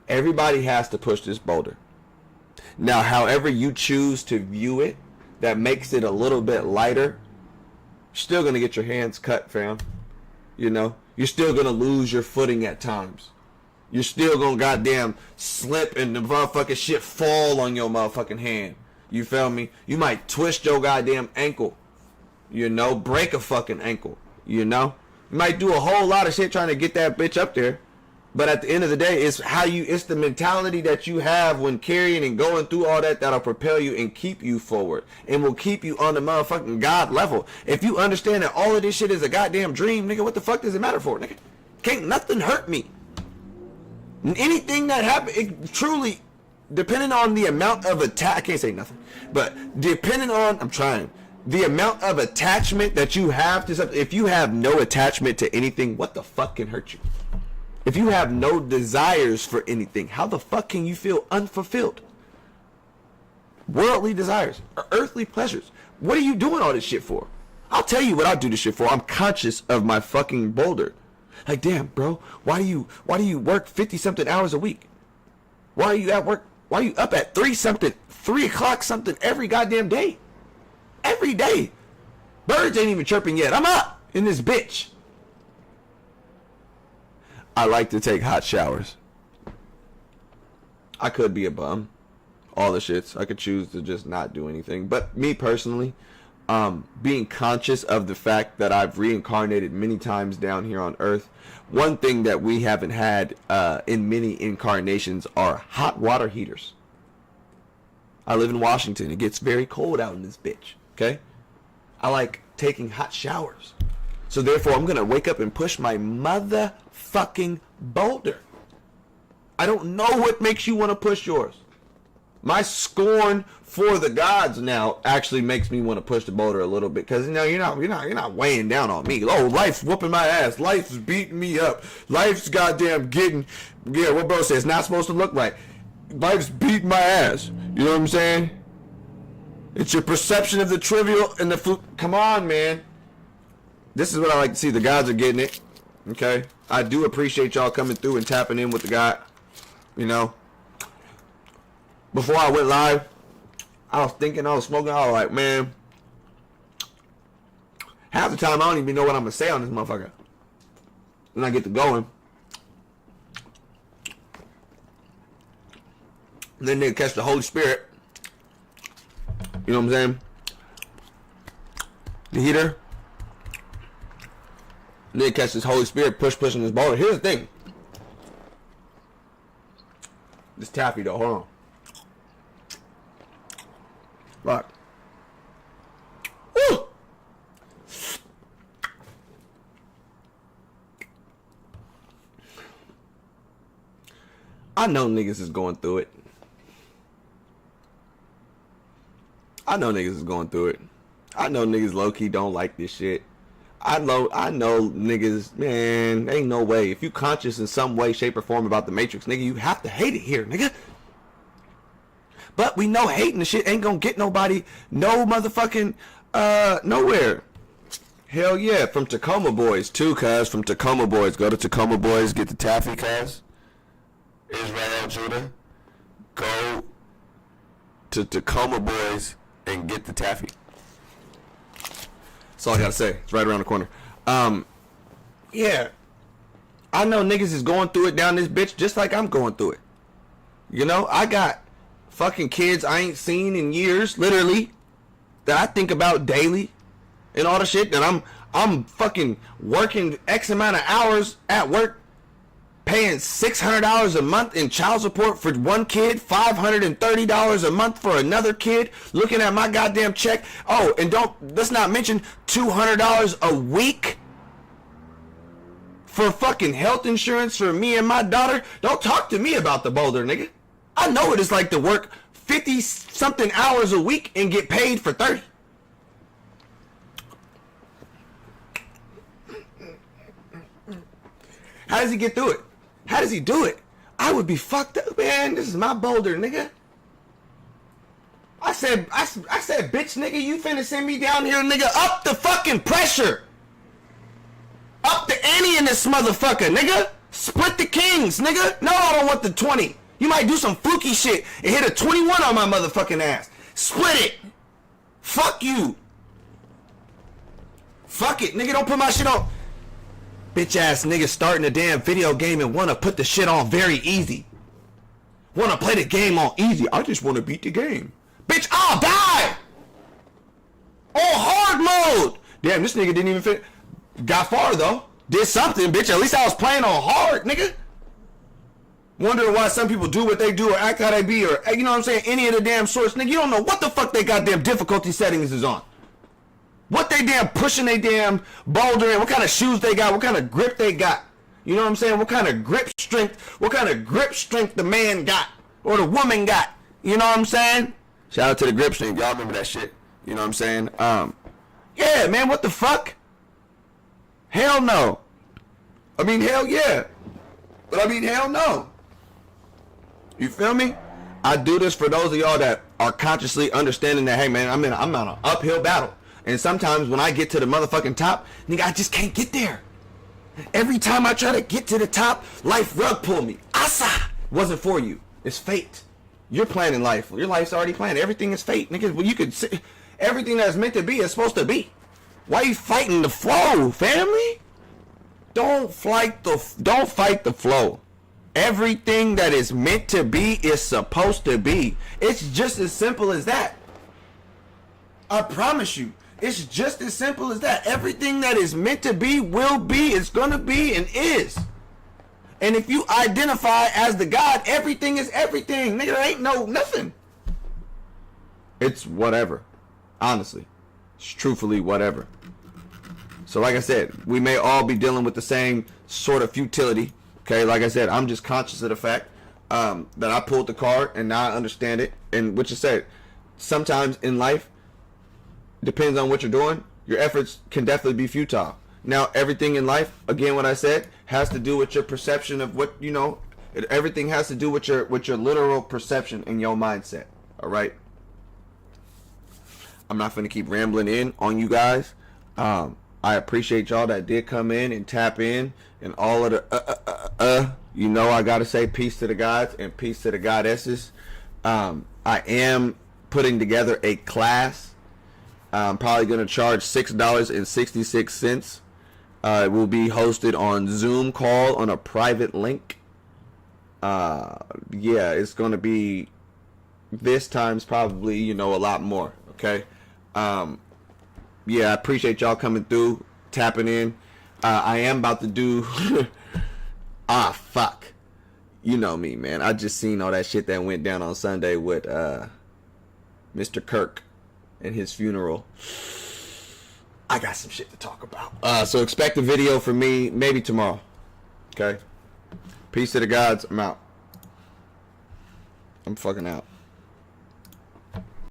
Everybody has to push this boulder. Now, however you choose to view it, that makes it a little bit lighter, you're still going to get your hands cut, fam. You know? You're still going to lose your footing at times. You're still going to goddamn slip and the motherfucking shit fall on your motherfucking hand. You feel me? You might twist your goddamn ankle. You know? Break a fucking ankle. You know? You might do a whole lot of shit trying to get that bitch up there. But at the end of the day, it's the mentality that you have when carrying and going through all that that'll propel you and keep you forward. And will keep you on the motherfucking God level. If you understand that all of this shit is a goddamn dream, nigga, what the fuck does it matter for, nigga? Can't nothing hurt me. Anything that happens, it truly, depending on the amount of I can't say nothing. But depending on, the amount of attachment that you have to something, if you have no attachment to anything, what the fuck can hurt you? If you have no desires for anything, how the fuck can you feel unfulfilled? Worldly desires, or earthly pleasures. What are you doing all this shit for? I'll tell you what I do this shit for. I'm conscious of my fucking boulder. Like, damn, bro, why do you work 50 something hours a week? Why are you at work? Why are you up at 3 o'clock something every goddamn day? Every day. Birds ain't even chirping yet. I'm up in this bitch. I like to take hot showers. I could be a bum. All the shits. I could choose to just not do anything. But me personally, being conscious of the fact that I've reincarnated many times down here on Earth, one thing that we haven't had in many incarnations are hot water heaters. I live in Washington. It gets very cold out in this bitch. Okay? I like taking hot showers. So therefore, I'm going to wake up and push my motherfucking boulder. I don't know what makes you want to push yours. My scorn for the gods now actually makes me want to push the boulder a little bit, because you're not weighing down on me. Oh, life's whooping my ass. Life's beating me up. Life's goddamn getting, yeah, what bro says, it's not supposed to look like. Life's beating my ass. You know what I'm saying? It's your perception of the trivial and the come on, man. This is what I like to see. The gods are getting it. Okay? I do appreciate y'all coming through and tapping in with the God. You know? Before I went live, I was thinking, I was smoking, I was like, man, half the time I don't even know what I'm going to say on this motherfucker. Then I get to going. And then they catch the Holy Spirit. You know what I'm saying? The heater. And then catch this Holy Spirit pushing this boulder. Here's the thing. This taffy though, hold on. Right. Woo! I know niggas is going through it. I know niggas is going through it. I know niggas low-key don't like this shit. I know niggas, man, ain't no way. If you conscious in some way, shape, or form about the Matrix, nigga, you have to hate it here, nigga. But we know hating the shit ain't gonna get nobody no motherfucking nowhere. Hell yeah, from Tacoma Boys too, cuz. From Tacoma Boys. Go to Tacoma Boys, get the taffy, cuz. Israel Judah. Go to Tacoma Boys and get the taffy. That's all I gotta say. It's right around the corner. Yeah. I know niggas is going through it down this bitch just like I'm going through it. You know, I got fucking kids I ain't seen in years, literally, that I think about daily and all the shit that I'm fucking working X amount of hours at work, paying $600 a month in child support for one kid, $530 a month for another kid, looking at my goddamn check. Oh, and let's not mention $200 a week for fucking health insurance for me and my daughter. Don't talk to me about the boulder, nigga. I know what it's like to work 50-something hours a week and get paid for 30. How does he get through it? How does he do it? I would be fucked up, man. This is my boulder, nigga. I said, bitch, nigga, you finna send me down here, nigga. Up the fucking pressure. Up the ante in this motherfucker, nigga. Split the kings, nigga. No, I don't want the 20. You might do some fluky shit and hit a 21 on my motherfucking ass. Split it. Fuck you. Fuck it, nigga. Don't put my shit on. Bitch ass nigga starting a damn video game and wanna put the shit on very easy. Wanna play the game on easy. I just wanna beat the game. Bitch, I'll die. On hard mode. Damn, this nigga didn't even fit. Got far though. Did something, bitch. At least I was playing on hard, nigga. Wondering why some people do what they do or act how they be or, you know what I'm saying, any of the damn sorts. Nigga, you don't know what the fuck they goddamn difficulty settings is on. What they damn pushing they damn boulder in, what kind of shoes they got, what kind of grip they got. You know what I'm saying? What kind of grip strength the man got or the woman got. You know what I'm saying? Shout out to the grip strength. Y'all remember that shit. You know what I'm saying? Yeah, man, what the fuck? Hell no. I mean, hell yeah. But I mean, hell no. You feel me? I do this for those of y'all that are consciously understanding that, hey man, I'm on an uphill battle. And sometimes when I get to the motherfucking top, nigga, I just can't get there. Every time I try to get to the top, life rug pull me. Asa! Wasn't for you. It's fate. You're planning life. Your life's already planned. Everything is fate. Nigga, well, you could see everything that's meant to be is supposed to be. Why are you fighting the flow, family? Don't fight the flow. Everything that is meant to be is supposed to be. It's just as simple as that. I promise you. It's just as simple as that. Everything that is meant to be will be, it's gonna be, and is. And if you identify as the God, everything is everything. Nigga, there ain't no nothing. It's whatever. Honestly. It's truthfully whatever. So like I said, we may all be dealing with the same sort of futility. Okay, like I said, I'm just conscious of the fact that I pulled the card and now I understand it. and what you said, sometimes in life, depends on what you're doing, your efforts can definitely be futile. Now, everything in life, again, what I said, has to do with your perception of what, you know, everything has to do with your literal perception and your mindset. All right. I'm not going to keep rambling in on you guys. I appreciate y'all that did come in and tap in and all of the you know, I got to say peace to the gods and peace to the goddesses. I am putting together a class. I'm probably going to charge $6.66. It will be hosted on Zoom call on a private link. Yeah, it's going to be this time's probably, you know, a lot more. Okay. Yeah, I appreciate y'all coming through, tapping in. I am about to do fuck. You know me, man. I just seen all that shit that went down on Sunday with Mr. Kirk and his funeral. I got some shit to talk about. So expect a video from me maybe tomorrow. Okay? Peace to the gods. I'm out. I'm fucking out.